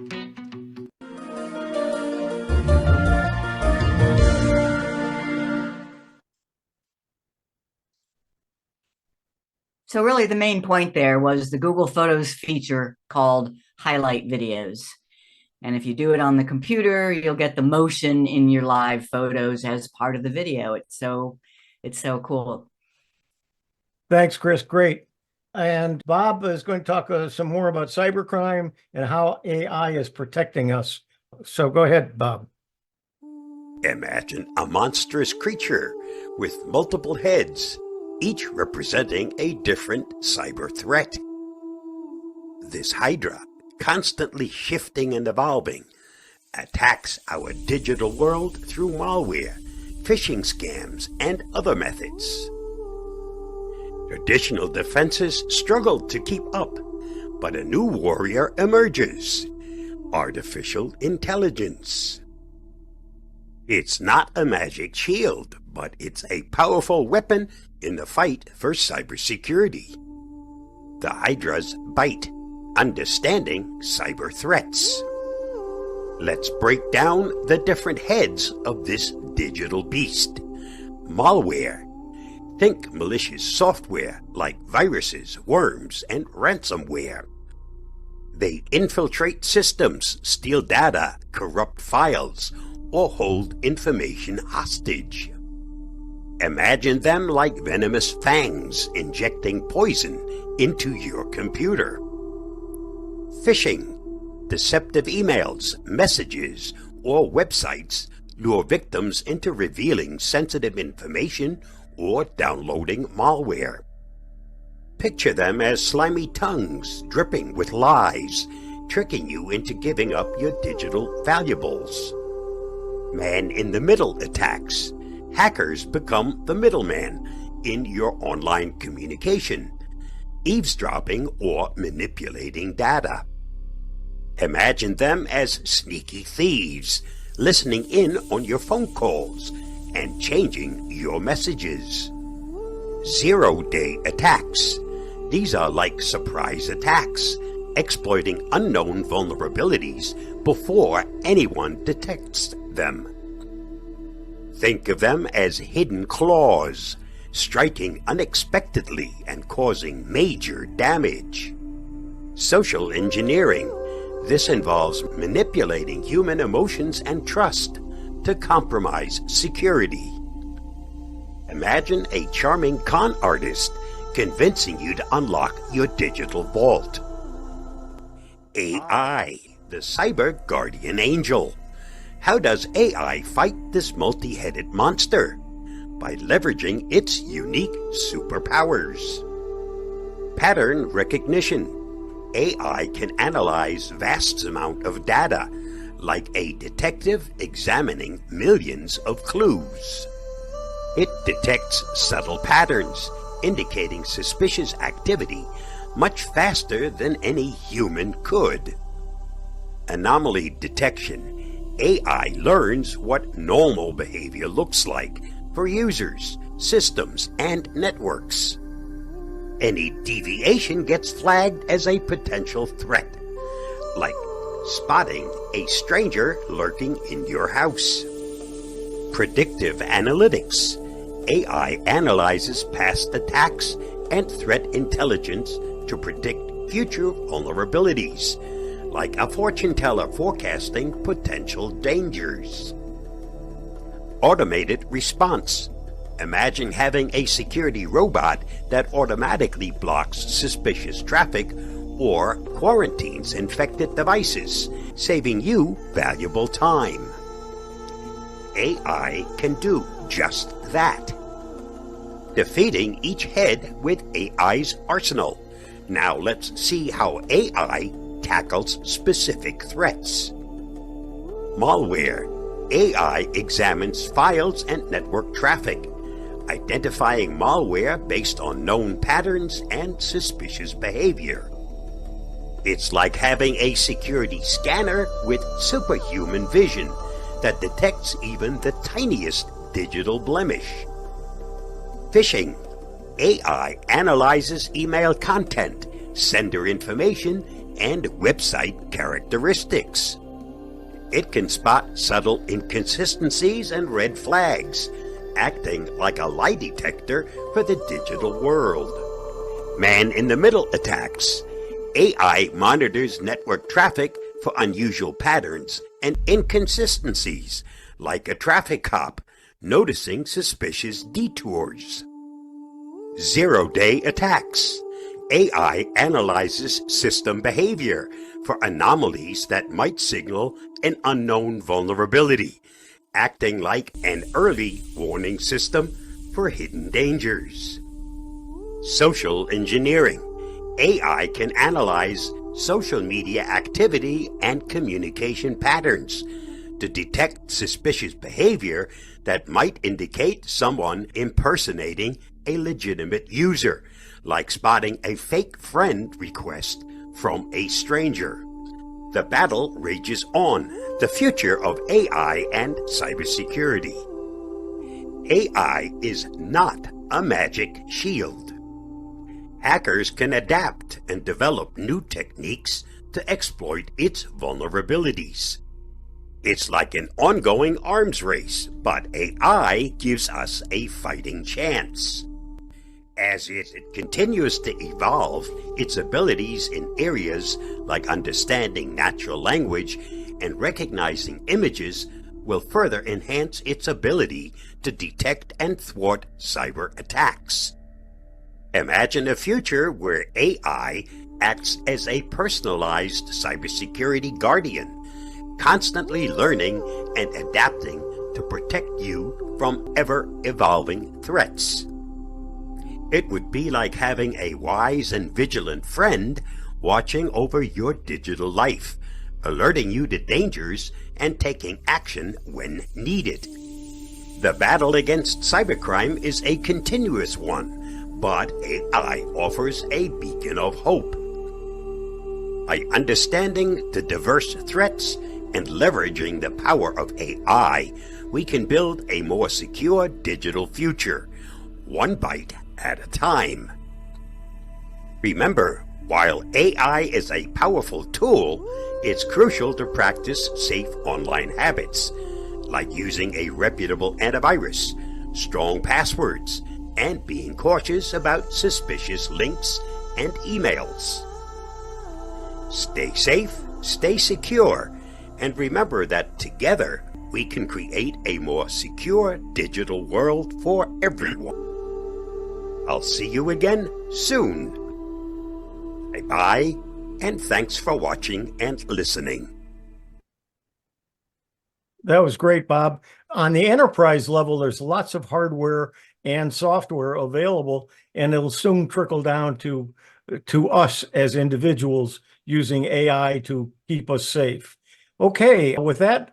So really the main point there was the Google Photos feature called Highlight Videos. And if you do it on the computer, you'll get the motion in your live photos as part of the video. It's so cool. Thanks, Chris. Great. And Bob is going to talk some more about cybercrime and how AI is protecting us. So go ahead, Bob. Imagine a monstrous creature with multiple heads, each representing a different cyber threat. This Hydra, constantly shifting and evolving, attacks our digital world through malware, phishing scams, and other methods. Traditional defenses struggle to keep up, but a new warrior emerges: artificial intelligence. It's not a magic shield, but it's a powerful weapon in the fight for cybersecurity. The Hydra's bite: understanding cyber threats. Let's break down the different heads of this digital beast. Malware. Think malicious software like viruses, worms, and ransomware. They infiltrate systems, steal data, corrupt files, or hold information hostage. Imagine them like venomous fangs injecting poison into your computer. Phishing. Deceptive emails, messages, or websites lure victims into revealing sensitive information or downloading malware. Picture them as slimy tongues dripping with lies, tricking you into giving up your digital valuables. Man-in-the-middle attacks. Hackers become the middleman in your online communication, eavesdropping or manipulating data. Imagine them as sneaky thieves, listening in on your phone calls and changing your messages. Zero-day attacks. These are like surprise attacks, exploiting unknown vulnerabilities before anyone detects them. Think of them as hidden claws, striking unexpectedly and causing major damage. Social engineering. This involves manipulating human emotions and trust to compromise security. Imagine a charming con artist convincing you to unlock your digital vault. AI, the cyber guardian angel. How does AI fight this multi-headed monster? By leveraging its unique superpowers. Pattern recognition. AI can analyze vast amount of data, like a detective examining millions of clues. It detects subtle patterns, indicating suspicious activity much faster than any human could. Anomaly detection. AI learns what normal behavior looks like for users, systems, and networks. Any deviation gets flagged as a potential threat, like spotting a stranger lurking in your house. Predictive analytics. AI analyzes past attacks and threat intelligence to predict future vulnerabilities, like a fortune teller forecasting potential dangers. Automated response. Imagine having a security robot that automatically blocks suspicious traffic or quarantines infected devices, saving you valuable time. AI can do just that. Defeating each head with AI's arsenal. Now let's see how AI tackles specific threats. Malware. AI examines files and network traffic, identifying malware based on known patterns and suspicious behavior. It's like having a security scanner with superhuman vision that detects even the tiniest digital blemish. Phishing. AI analyzes email content, sender information, and website characteristics. It can spot subtle inconsistencies and red flags, acting like a lie detector for the digital world. Man-in-the-middle attacks. AI monitors network traffic for unusual patterns and inconsistencies, like a traffic cop noticing suspicious detours. Zero-day attacks. AI analyzes system behavior for anomalies that might signal an unknown vulnerability, acting like an early warning system for hidden dangers. Social engineering. AI can analyze social media activity and communication patterns to detect suspicious behavior that might indicate someone impersonating a legitimate user, like spotting a fake friend request from a stranger. The battle rages on, the future of AI and cybersecurity. AI is not a magic shield. Hackers can adapt and develop new techniques to exploit its vulnerabilities. It's like an ongoing arms race, but AI gives us a fighting chance. As it continues to evolve, its abilities in areas like understanding natural language and recognizing images will further enhance its ability to detect and thwart cyber attacks. Imagine a future where AI acts as a personalized cybersecurity guardian, constantly learning and adapting to protect you from ever-evolving threats. It would be like having a wise and vigilant friend watching over your digital life, alerting you to dangers and taking action when needed. The battle against cybercrime is a continuous one, but AI offers a beacon of hope. By understanding the diverse threats and leveraging the power of AI, we can build a more secure digital future, one bite at a time. Remember, while AI is a powerful tool, it's crucial to practice safe online habits, like using a reputable antivirus, strong passwords, and being cautious about suspicious links and emails. Stay safe, stay secure, and remember that together we can create a more secure digital world for everyone. I'll see you again soon. Bye-bye, and thanks for watching and listening. That was great, Bob. On the enterprise level, there's lots of hardware and software available, and it'll soon trickle down to us as individuals using AI to keep us safe. Okay, with that,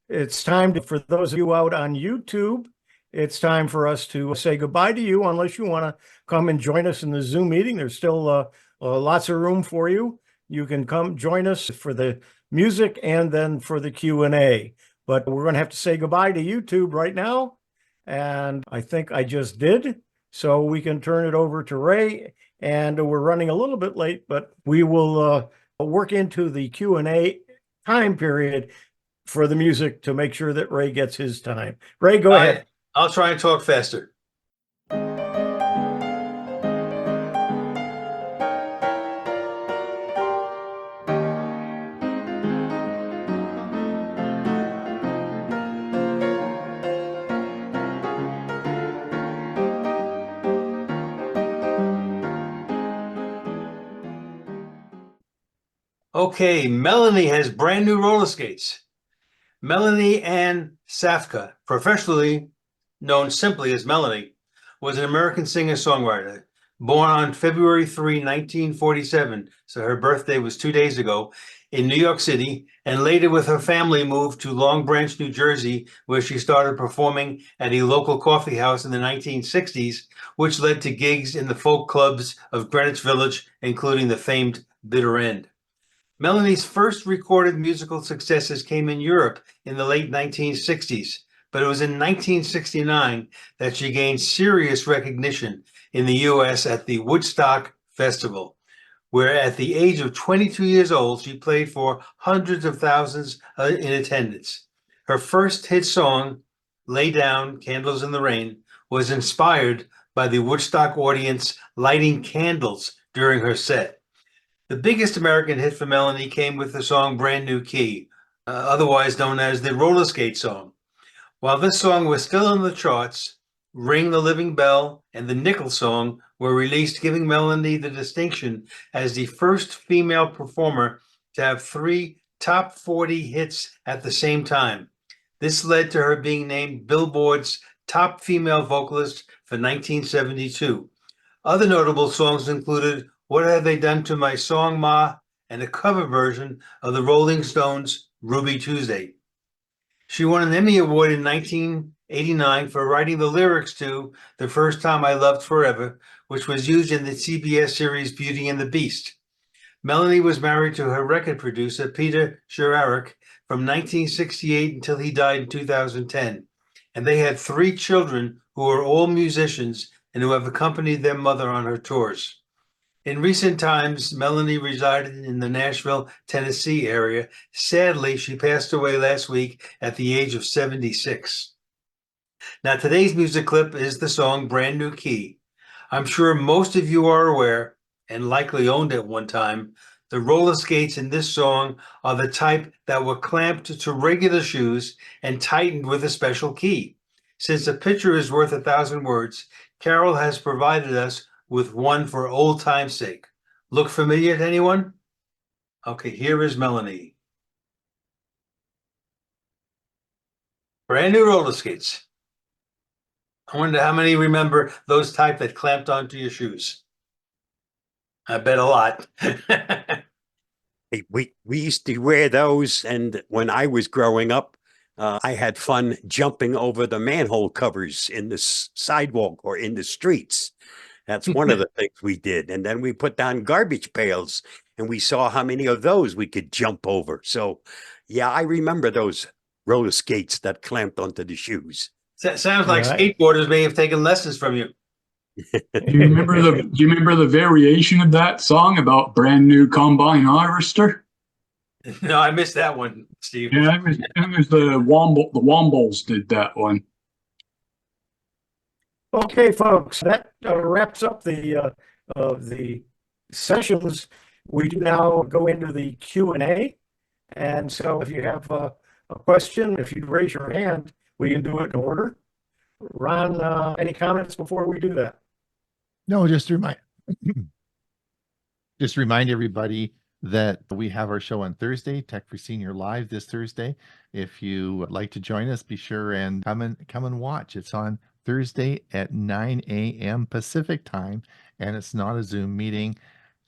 it's time for those of you out on YouTube, it's time for us to say goodbye to you, unless you want to come and join us in the Zoom meeting. There's still lots of room for you. You can come join us for the music and then for the Q&A. But we're going to have to say goodbye to YouTube right now. And I think I just did. So we can turn it over to Ray. And we're running a little bit late, but we will work into the Q&A time period for the music to make sure that Ray gets his time. Ray, go ahead. I'll try and talk faster. Okay, Melanie has brand new roller skates. Melanie Ann Safka, professionally known simply as Melanie, was an American singer-songwriter. Born on February 3, 1947, so her birthday was 2 days ago, in New York City, and later with her family moved to Long Branch, New Jersey, where she started performing at a local coffee house in the 1960s, which led to gigs in the folk clubs of Greenwich Village, including the famed Bitter End. Melanie's first recorded musical successes came in Europe in the late 1960s, but it was in 1969 that she gained serious recognition in the US at the Woodstock Festival, where at the age of 22 years old, she played for hundreds of thousands in attendance. Her first hit song, Lay Down, Candles in the Rain, was inspired by the Woodstock audience lighting candles during her set. The biggest American hit for Melanie came with the song Brand New Key, otherwise known as the roller skate song. While this song was still in the charts, Ring the Living Bell and the Nickel song were released, giving Melanie the distinction as the first female performer to have 3 top 40 hits at the same time. This led to her being named Billboard's top female vocalist for 1972. Other notable songs included What Have They Done to My Song, Ma, and a cover version of the Rolling Stones' Ruby Tuesday. She won an Emmy Award in 1989 for writing the lyrics to The First Time I Loved Forever, which was used in the CBS series Beauty and the Beast. Melanie was married to her record producer, Peter Sherarick, from 1968 until he died in 2010. And they had 3 children who are all musicians and who have accompanied their mother on her tours. In recent times, Melanie resided in the Nashville, Tennessee area. Sadly, she passed away last week at the age of 76. Now, today's music clip is the song Brand New Key. I'm sure most of you are aware, and likely owned at one time, the roller skates in this song are the type that were clamped to regular shoes and tightened with a special key. Since a picture is worth 1,000 words, Carol has provided us with one for old time's sake. Look familiar to anyone? Okay, here is Melanie. Brand new roller skates. I wonder how many remember those type that clamped onto your shoes. I bet a lot. We used to wear those, and when I was growing up, I had fun jumping over the manhole covers in the sidewalk or in the streets. That's one of the things we did. And then we put down garbage pails, and we saw how many of those we could jump over. So, yeah, I remember those roller skates that clamped onto the shoes. Sounds like skateboarders may have taken lessons from you. Do you remember the variation of that song about brand new combine harvester? No, I missed that one, Steve. Yeah, it was the Wombles did that one. Okay, folks, that wraps up the sessions. We do now go into the Q&A. And so if you have a question, if you raise your hand, we can do it in order. Ron, any comments before we do that? No, just remind everybody that we have our show on Thursday, Tech for Senior Live this Thursday. If you would like to join us, be sure and come and watch. It's on Thursday at 9 a.m. Pacific time, and it's not a Zoom meeting.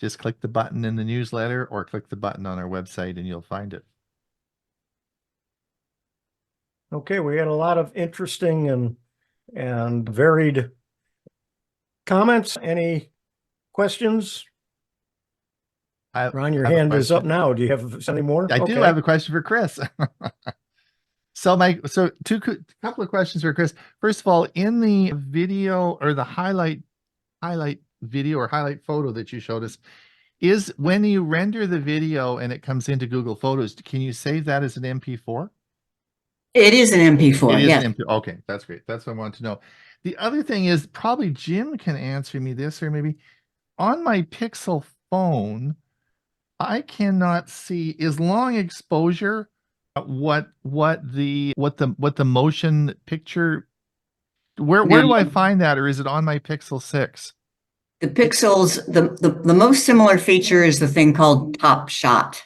Just click the button in the newsletter or click the button on our website and you'll find it. Okay, we had a lot of interesting and varied comments. Any questions? Ron, your have a hand is up question. now. Do you have any more? I do Okay. have a question for Chris. So couple of questions for Chris. First of all, in the video or the highlight video or highlight photo that you showed us, is when you render the video and it comes into Google Photos, can you save that as an MP4? It is an MP4. It is Yes. an MP4. Okay, that's great. That's what I want to know. The other thing is probably Jim can answer me this, or maybe on my Pixel phone, I cannot see, is long exposure what the motion picture, where do I find that, or is it on my Pixel 6? The Pixels, the most similar feature is the thing called Top Shot.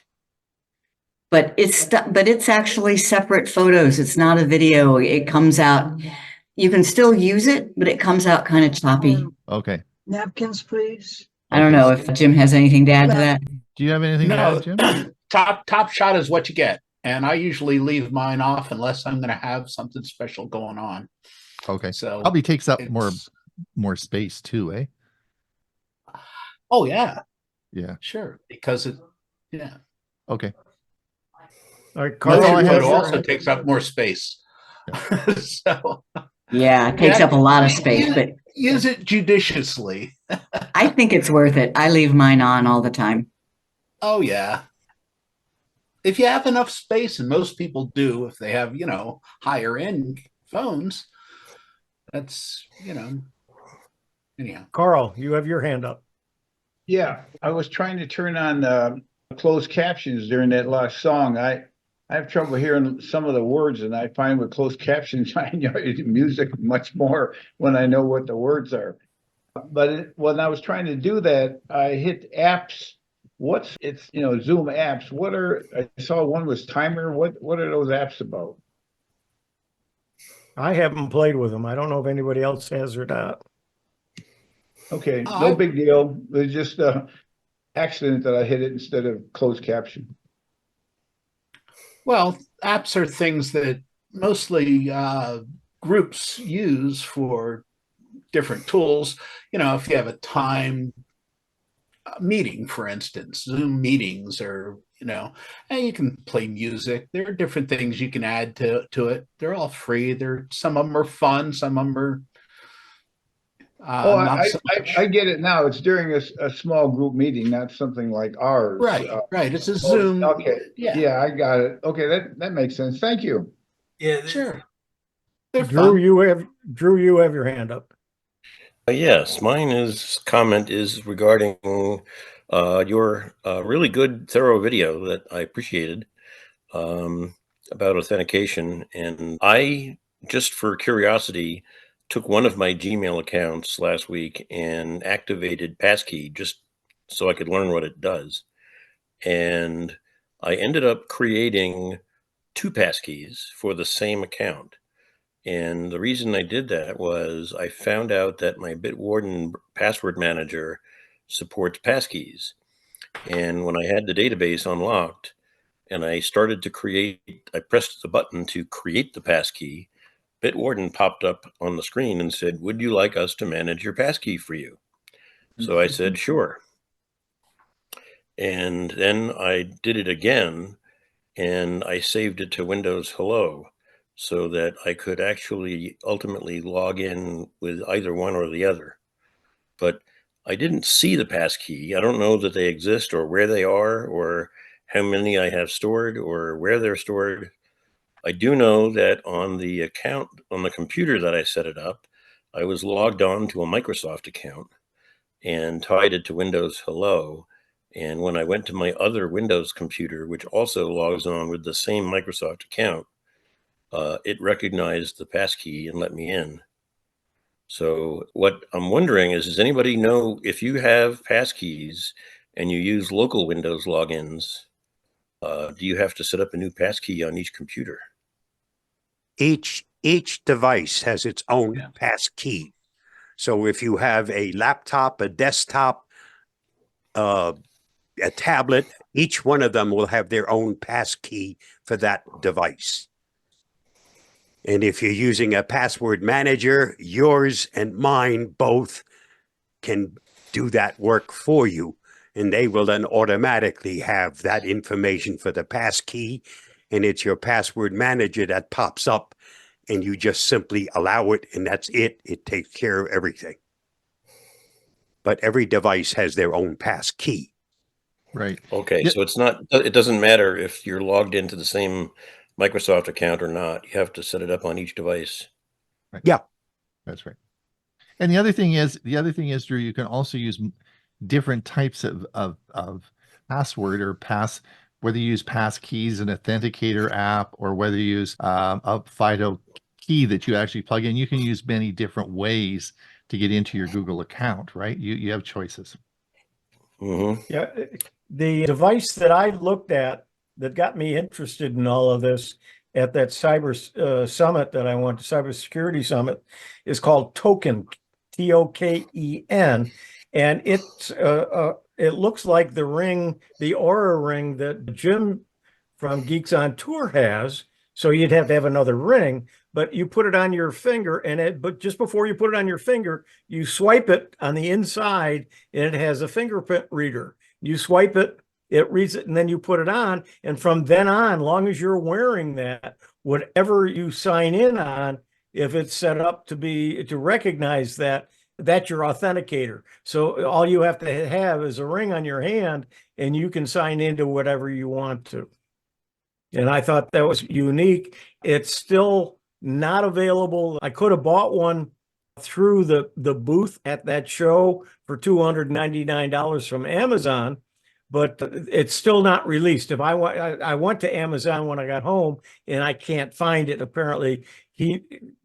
But it's actually separate photos. It's not a video. It comes out. You can still use it, but it comes out kind of choppy. Okay. Napkins, please. I don't know if Jim has anything to add to that. Do you have anything to No, add, Jim? top shot is what you get. And I usually leave mine off unless I'm going to have something special going on. Okay. So Probably takes up it's- more space too, eh? Oh yeah, Yeah. sure. Because yeah. Okay. All right, That's Carl, all I Motion have. photo also takes up more space. So Yeah, it takes up a lot of space, but use it judiciously. I think it's worth it. I leave mine on all the time. Oh yeah. If you have enough space, and most people do, if they have, higher end phones, that's, anyhow. Carl, you have your hand up. Yeah, I was trying to turn on closed captions during that last song. I have trouble hearing some of the words, and I find with closed captions, I enjoy music much more when I know what the words are. But when I was trying to do that, I hit apps. Zoom apps. I saw one was timer. What are those apps about? I haven't played with them. I don't know if anybody else has or not. Okay, no big deal. It was just an accident that I hit it instead of closed caption. Well, apps are things that mostly groups use for different tools. If you have a time meeting, for instance, Zoom meetings, or and you can play music. There are different things you can add to it. They're all free. Some of them are fun. Some of them are not so much. I get it now. It's during a small group meeting, not something like ours. Right. It's a Zoom. Okay. Yeah, I got it. Okay, that makes sense. Thank you. Yeah, sure. They're Drew, fun. you have your hand up. Yes, comment is regarding your really good, thorough video that I appreciated about authentication. And I, just for curiosity, took one of my Gmail accounts last week and activated Passkey just so I could learn what it does. And I ended up creating 2 passkeys for the same account. And the reason I did that was I found out that my Bitwarden password manager supports passkeys. And when I had the database unlocked and I started to I pressed the button to create the passkey, Bitwarden popped up on the screen and said, "Would you like us to manage your passkey for you?" So I said, "Sure." And then I did it again and I saved it to Windows Hello, so that I could actually ultimately log in with either one or the other. But I didn't see the passkey. I don't know that they exist or where they are or how many I have stored or where they're stored. I do know that on the account, on the computer that I set it up, I was logged on to a Microsoft account and tied it to Windows Hello. And when I went to my other Windows computer, which also logs on with the same Microsoft account, it recognized the passkey and let me in. So what I'm wondering is, does anybody know if you have passkeys and you use local Windows logins, do you have to set up a new passkey on each computer? Each device has its own passkey. So if you have a laptop, a desktop, a tablet, each one of them will have their own passkey for that device. And if you're using a password manager, yours and mine both can do that work for you. And they will then automatically have that information for the pass key. And it's your password manager that pops up, and you just simply allow it, and that's it. It takes care of everything. But every device has their own pass key. Right. Okay, Yeah. so it doesn't matter if you're logged into the same Microsoft account or not. You have to set it up on each device. Right. Yeah. That's right. And the other thing is, Drew, you can also use different types of password or whether you use pass keys, an authenticator app, or whether you use a FIDO key that you actually plug in. You can use many different ways to get into your Google account, right? You have choices. Mm-hmm. Yeah, the device that I looked at that got me interested in all of this at that cyber summit that I went to, cybersecurity summit, is called Token, T-O-K-E-N, and it looks like the ring, the Aura ring that Jim from Geeks on Tour has. So you'd have to have another ring, but you put it on your finger, but just before you put it on your finger, you swipe it on the inside, and it has a fingerprint reader. You swipe it, it reads it, and then you put it on. And from then on, long as you're wearing that, whatever you sign in on, if it's set up to recognize that, that's your authenticator. So all you have to have is a ring on your hand, and you can sign into whatever you want to. And I thought that was unique. It's still not available. I could have bought one through the booth at that show for $299 from Amazon, but it's still not released. If I went to Amazon when I got home, and I can't find it. Apparently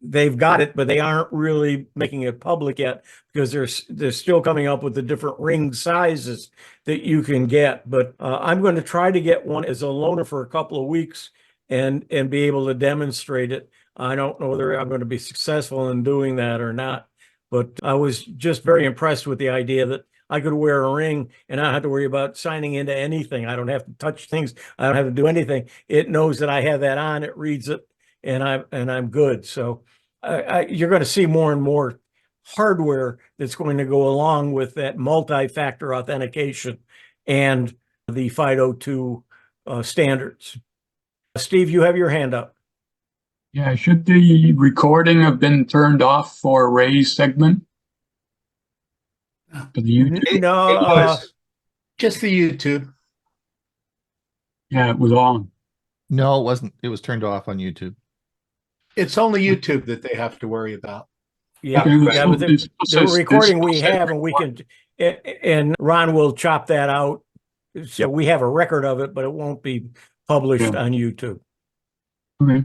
they've got it, but they aren't really making it public yet, because they're still coming up with the different ring sizes that you can get. But I'm going to try to get one as a loaner for a couple of weeks and be able to demonstrate it. I don't know whether I'm going to be successful in doing that or not, but I was just very impressed with the idea that I could wear a ring and not have to worry about signing into anything. I don't have to touch things. I don't have to do anything. It knows that I have that on. It reads it, and I'm good. So you're going to see more and more hardware that's going to go along with that multi-factor authentication and the FIDO2 standards. Steve, you have your hand up. Yeah, should the recording have been turned off for Ray's segment? For the YouTube? No, It was just the YouTube. Yeah, it was on. No, it wasn't. It was turned off on YouTube. It's only YouTube that they have to worry about. yeah, Okay, yeah, but the recording we have, and we can, and Ron will chop that out. So we have a record of it, but it won't be published on YouTube. Okay.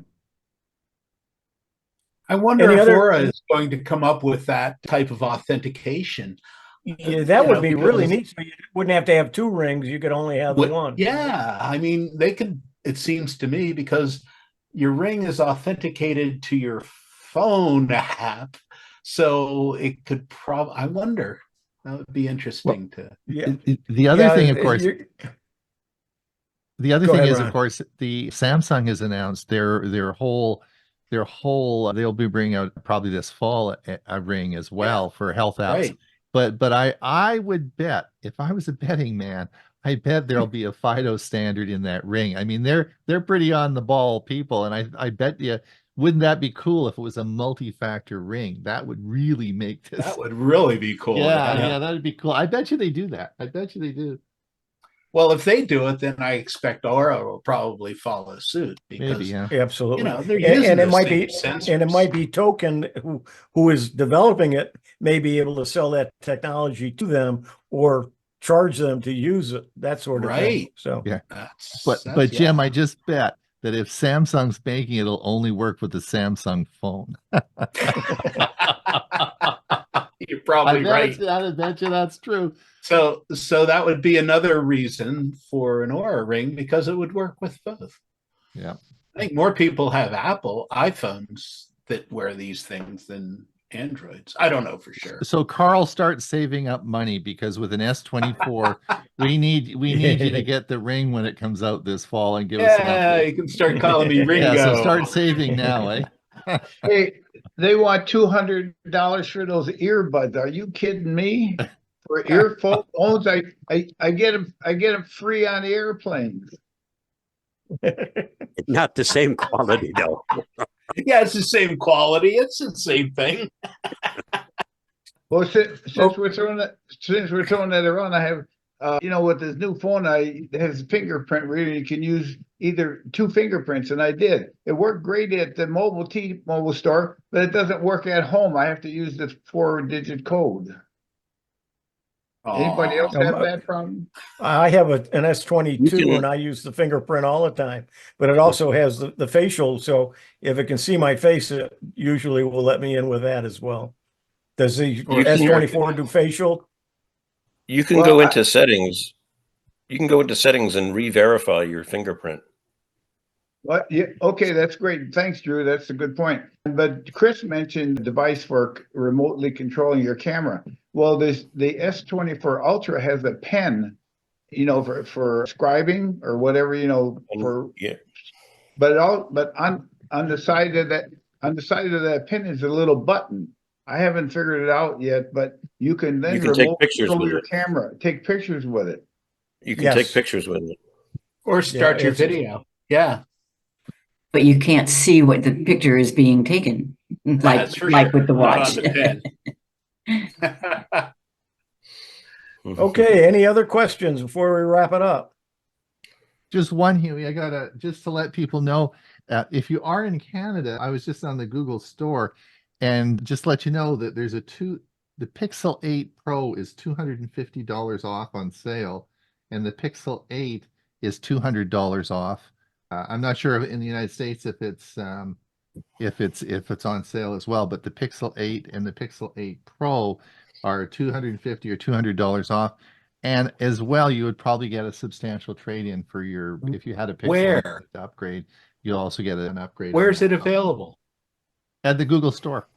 I wonder Any if other- Aura is going to come up with that type of authentication. Yeah, that would be really because- neat. So you wouldn't have to have two rings. You could only have the one. Yeah, I mean, they could, it seems to me, because your ring is authenticated to your phone app. So it could I wonder. That would be interesting to. Yeah. The other thing, of Yeah, course, the other Go thing ahead, is, Ron. of course, the Samsung has announced their whole they'll be bringing out probably this fall a ring as well for health apps. Right. But I would bet, if I was a betting man, I bet there'll be a FIDO standard in that ring. I mean, they're pretty on the ball people, and I bet you, wouldn't that be cool if it was a multi-factor ring? That would really make this. That would really be cool. Yeah, that'd be cool. I bet you they do that. I bet you they do. Well, if they do it, then I expect Aura will probably follow suit, because Maybe, yeah. Absolutely. they're using and it the might same be, sensors. and it might be Token who is developing it may be able to sell that technology to them or charge them to use it, that sort of thing. Right. So Yeah. That's But Jim, yeah. I just bet that if Samsung's making it, it'll only work with the Samsung phone. You're probably right. I bet you that's true. So that would be another reason for an Aura ring, because it would work with both. Yeah. I think more people have Apple iPhones that wear these things than Androids. I don't know for sure. So Carl, start saving up money, because with an S24, we need you to get the ring when it comes out this fall and give us an Yeah, update. you can start calling me Ringo. Yeah, so start saving now, eh? Hey, they want $200 for those earbuds. Are you kidding me? For earphones, I get them free on airplanes. Not the same quality though. Yeah, it's the same quality. It's the same thing. Well, since we're throwing that around, I have, with this new phone, it has a fingerprint reader. You can use either 2 fingerprints, and I did. It worked great at the T-Mobile store, but it doesn't work at home. I have to use the 4-digit code. Anybody else have that problem? I have an S22 and can- I use the fingerprint all the time, but it also has the facial. So if it can see my face, it usually will let me in with that as well. Does the S24 do facial? You can go into settings. You can go into settings and re-verify your fingerprint. What? Yeah. Okay, that's great. Thanks, Drew. That's a good point. But Chris mentioned the device for remotely controlling your camera. Well, the S24 Ultra has a pen, for scribing or whatever, But on the side of that pen is a little button. I haven't figured it out yet, but you can then take pictures control with your it. camera, take pictures with it. You can take pictures with it. Or start your video. Yeah. But you can't see what the picture is being taken, like with the watch. Not on the pen. Okay, any other questions before we wrap it up? Just one, Hewie. I gotta just to let people know, if you are in Canada, I was just on the Google store, and just let you know that there's the Pixel 8 Pro is $250 off on sale, and the Pixel 8 is $200 off. I'm not sure in the United States if it's on sale as well, but the Pixel 8 and the Pixel 8 Pro are $250 or $200 off. And as well, you would probably get a substantial trade-in for if you had a Pixel 8 to upgrade, you'll also get an upgrade. Where is it available? At the Google store.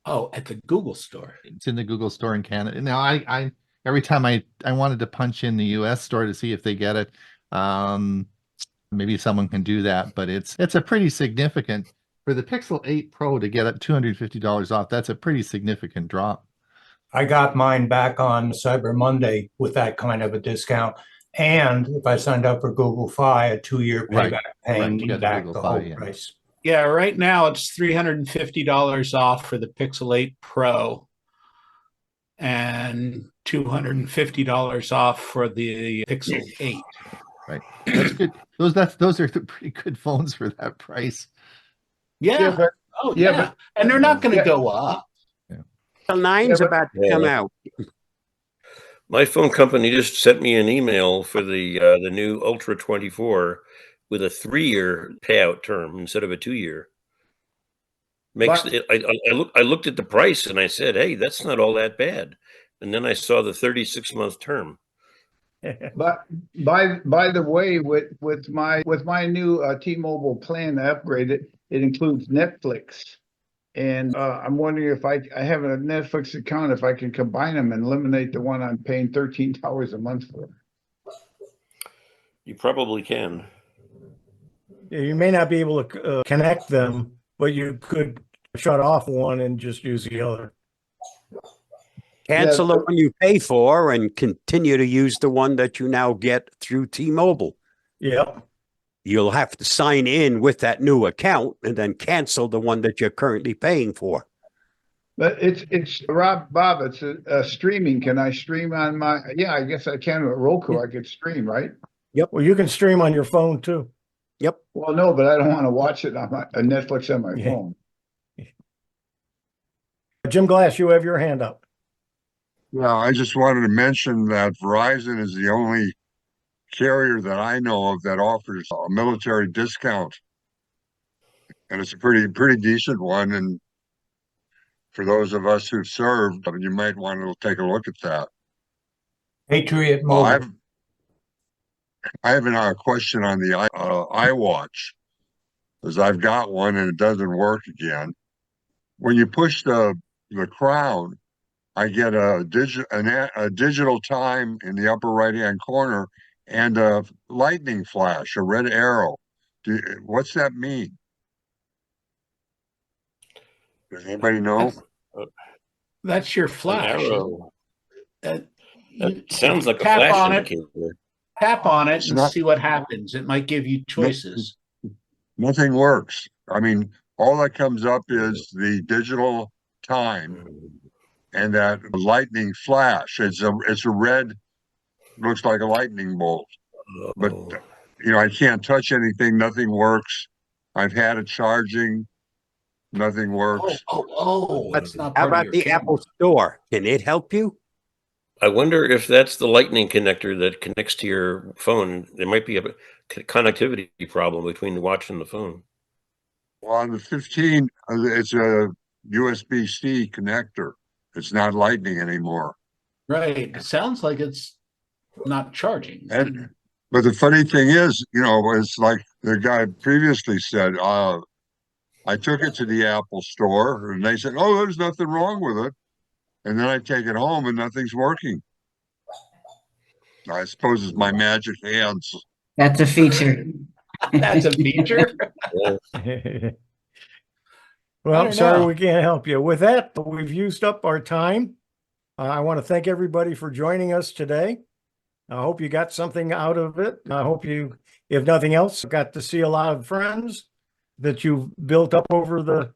Oh, at the Google store. It's in the Google store in Canada. Now, I every time I wanted to punch in the US store to see if they get it. Maybe someone can do that, but it's a pretty significant for the Pixel 8 Pro to get it $250 off. That's a pretty significant drop. I got mine back on Cyber Monday with that kind of a discount. And if I signed up for Google Fi, a 2-year payback, paying me back the whole price. Yeah, right now it's $350 off for the Pixel 8 Pro and $250 off for the Pixel 8. Right. That's good. Those are pretty good phones for that price. Yeah. And they're not going to go up. The 9's about to come out. My phone company just sent me an email for the new Ultra 24 with a 3-year payout term instead of a 2-year. I looked at the price and I said, "Hey, that's not all that bad." And then I saw the 36-month term. But by the way, with my new T-Mobile plan upgraded, it includes Netflix, and I'm wondering if I have a Netflix account, if I can combine them and eliminate the one I'm paying $13 a month for. You probably can. You may not be able to connect them, but you could shut off one and just use the other. Cancel the one you pay for and continue to use the one that you now get through T-Mobile. Yep. You'll have to sign in with that new account and then cancel the one that you're currently paying for. But it's Bob, it's streaming. Can I stream on my, I guess I can with Roku. I could stream, right? Yep. Well, you can stream on your phone too. Yep. Well, no, but I don't want to watch it on Netflix on my phone. Jim Glass, you have your hand up. Yeah, I just wanted to mention that Verizon is the only carrier that I know of that offers a military discount. And it's a pretty decent one. And for those of us who've served, you might want to take a look at that. Patriot Mobile. I have a question on the iWatch, because I've got one and it doesn't work again. When you push the crown, I get a digital time in the upper right-hand corner and a lightning flash, a red arrow. What's that mean? Does anybody know? That's your An flash. arrow. You That sounds like a tap flash on it. indicator. Tap on it It's and not- see what happens. It might give you choices. Nothing works. I mean, all that comes up is the digital time and that lightning flash. It's a red, looks like a lightning bolt. But Oh. you know, I can't touch anything. Nothing works. I've had it charging. Nothing works. That's not How part of about your the camera. Apple Store? Can it help you? I wonder if that's the lightning connector that connects to your phone. There might be a connectivity problem between the watch and the phone. Well, on the 15, it's a USB-C connector. It's not lightning anymore. Right. It sounds like it's not charging. But the funny thing is, you know, it's like the guy previously said, I took it to the Apple Store and they said, oh, there's nothing wrong with it. And then I take it home and nothing's working. I suppose it's my magic hands. That's a feature. That's a feature. Well, don't sorry know. we can't help you. With that, we've used up our time. I want to thank everybody for joining us today. I hope you got something out of it. I hope you, if nothing else, got to see a lot of friends that you've built up over the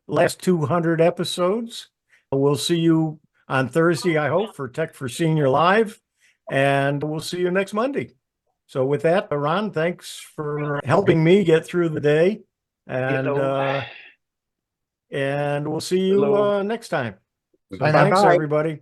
last 200 episodes. We'll see you on Thursday, I hope, for Tech for Senior Live, and we'll see you next Monday. So with that, Ron, thanks for helping me get through the day, and we'll see you next time. So Bye now. thanks, Bye. everybody.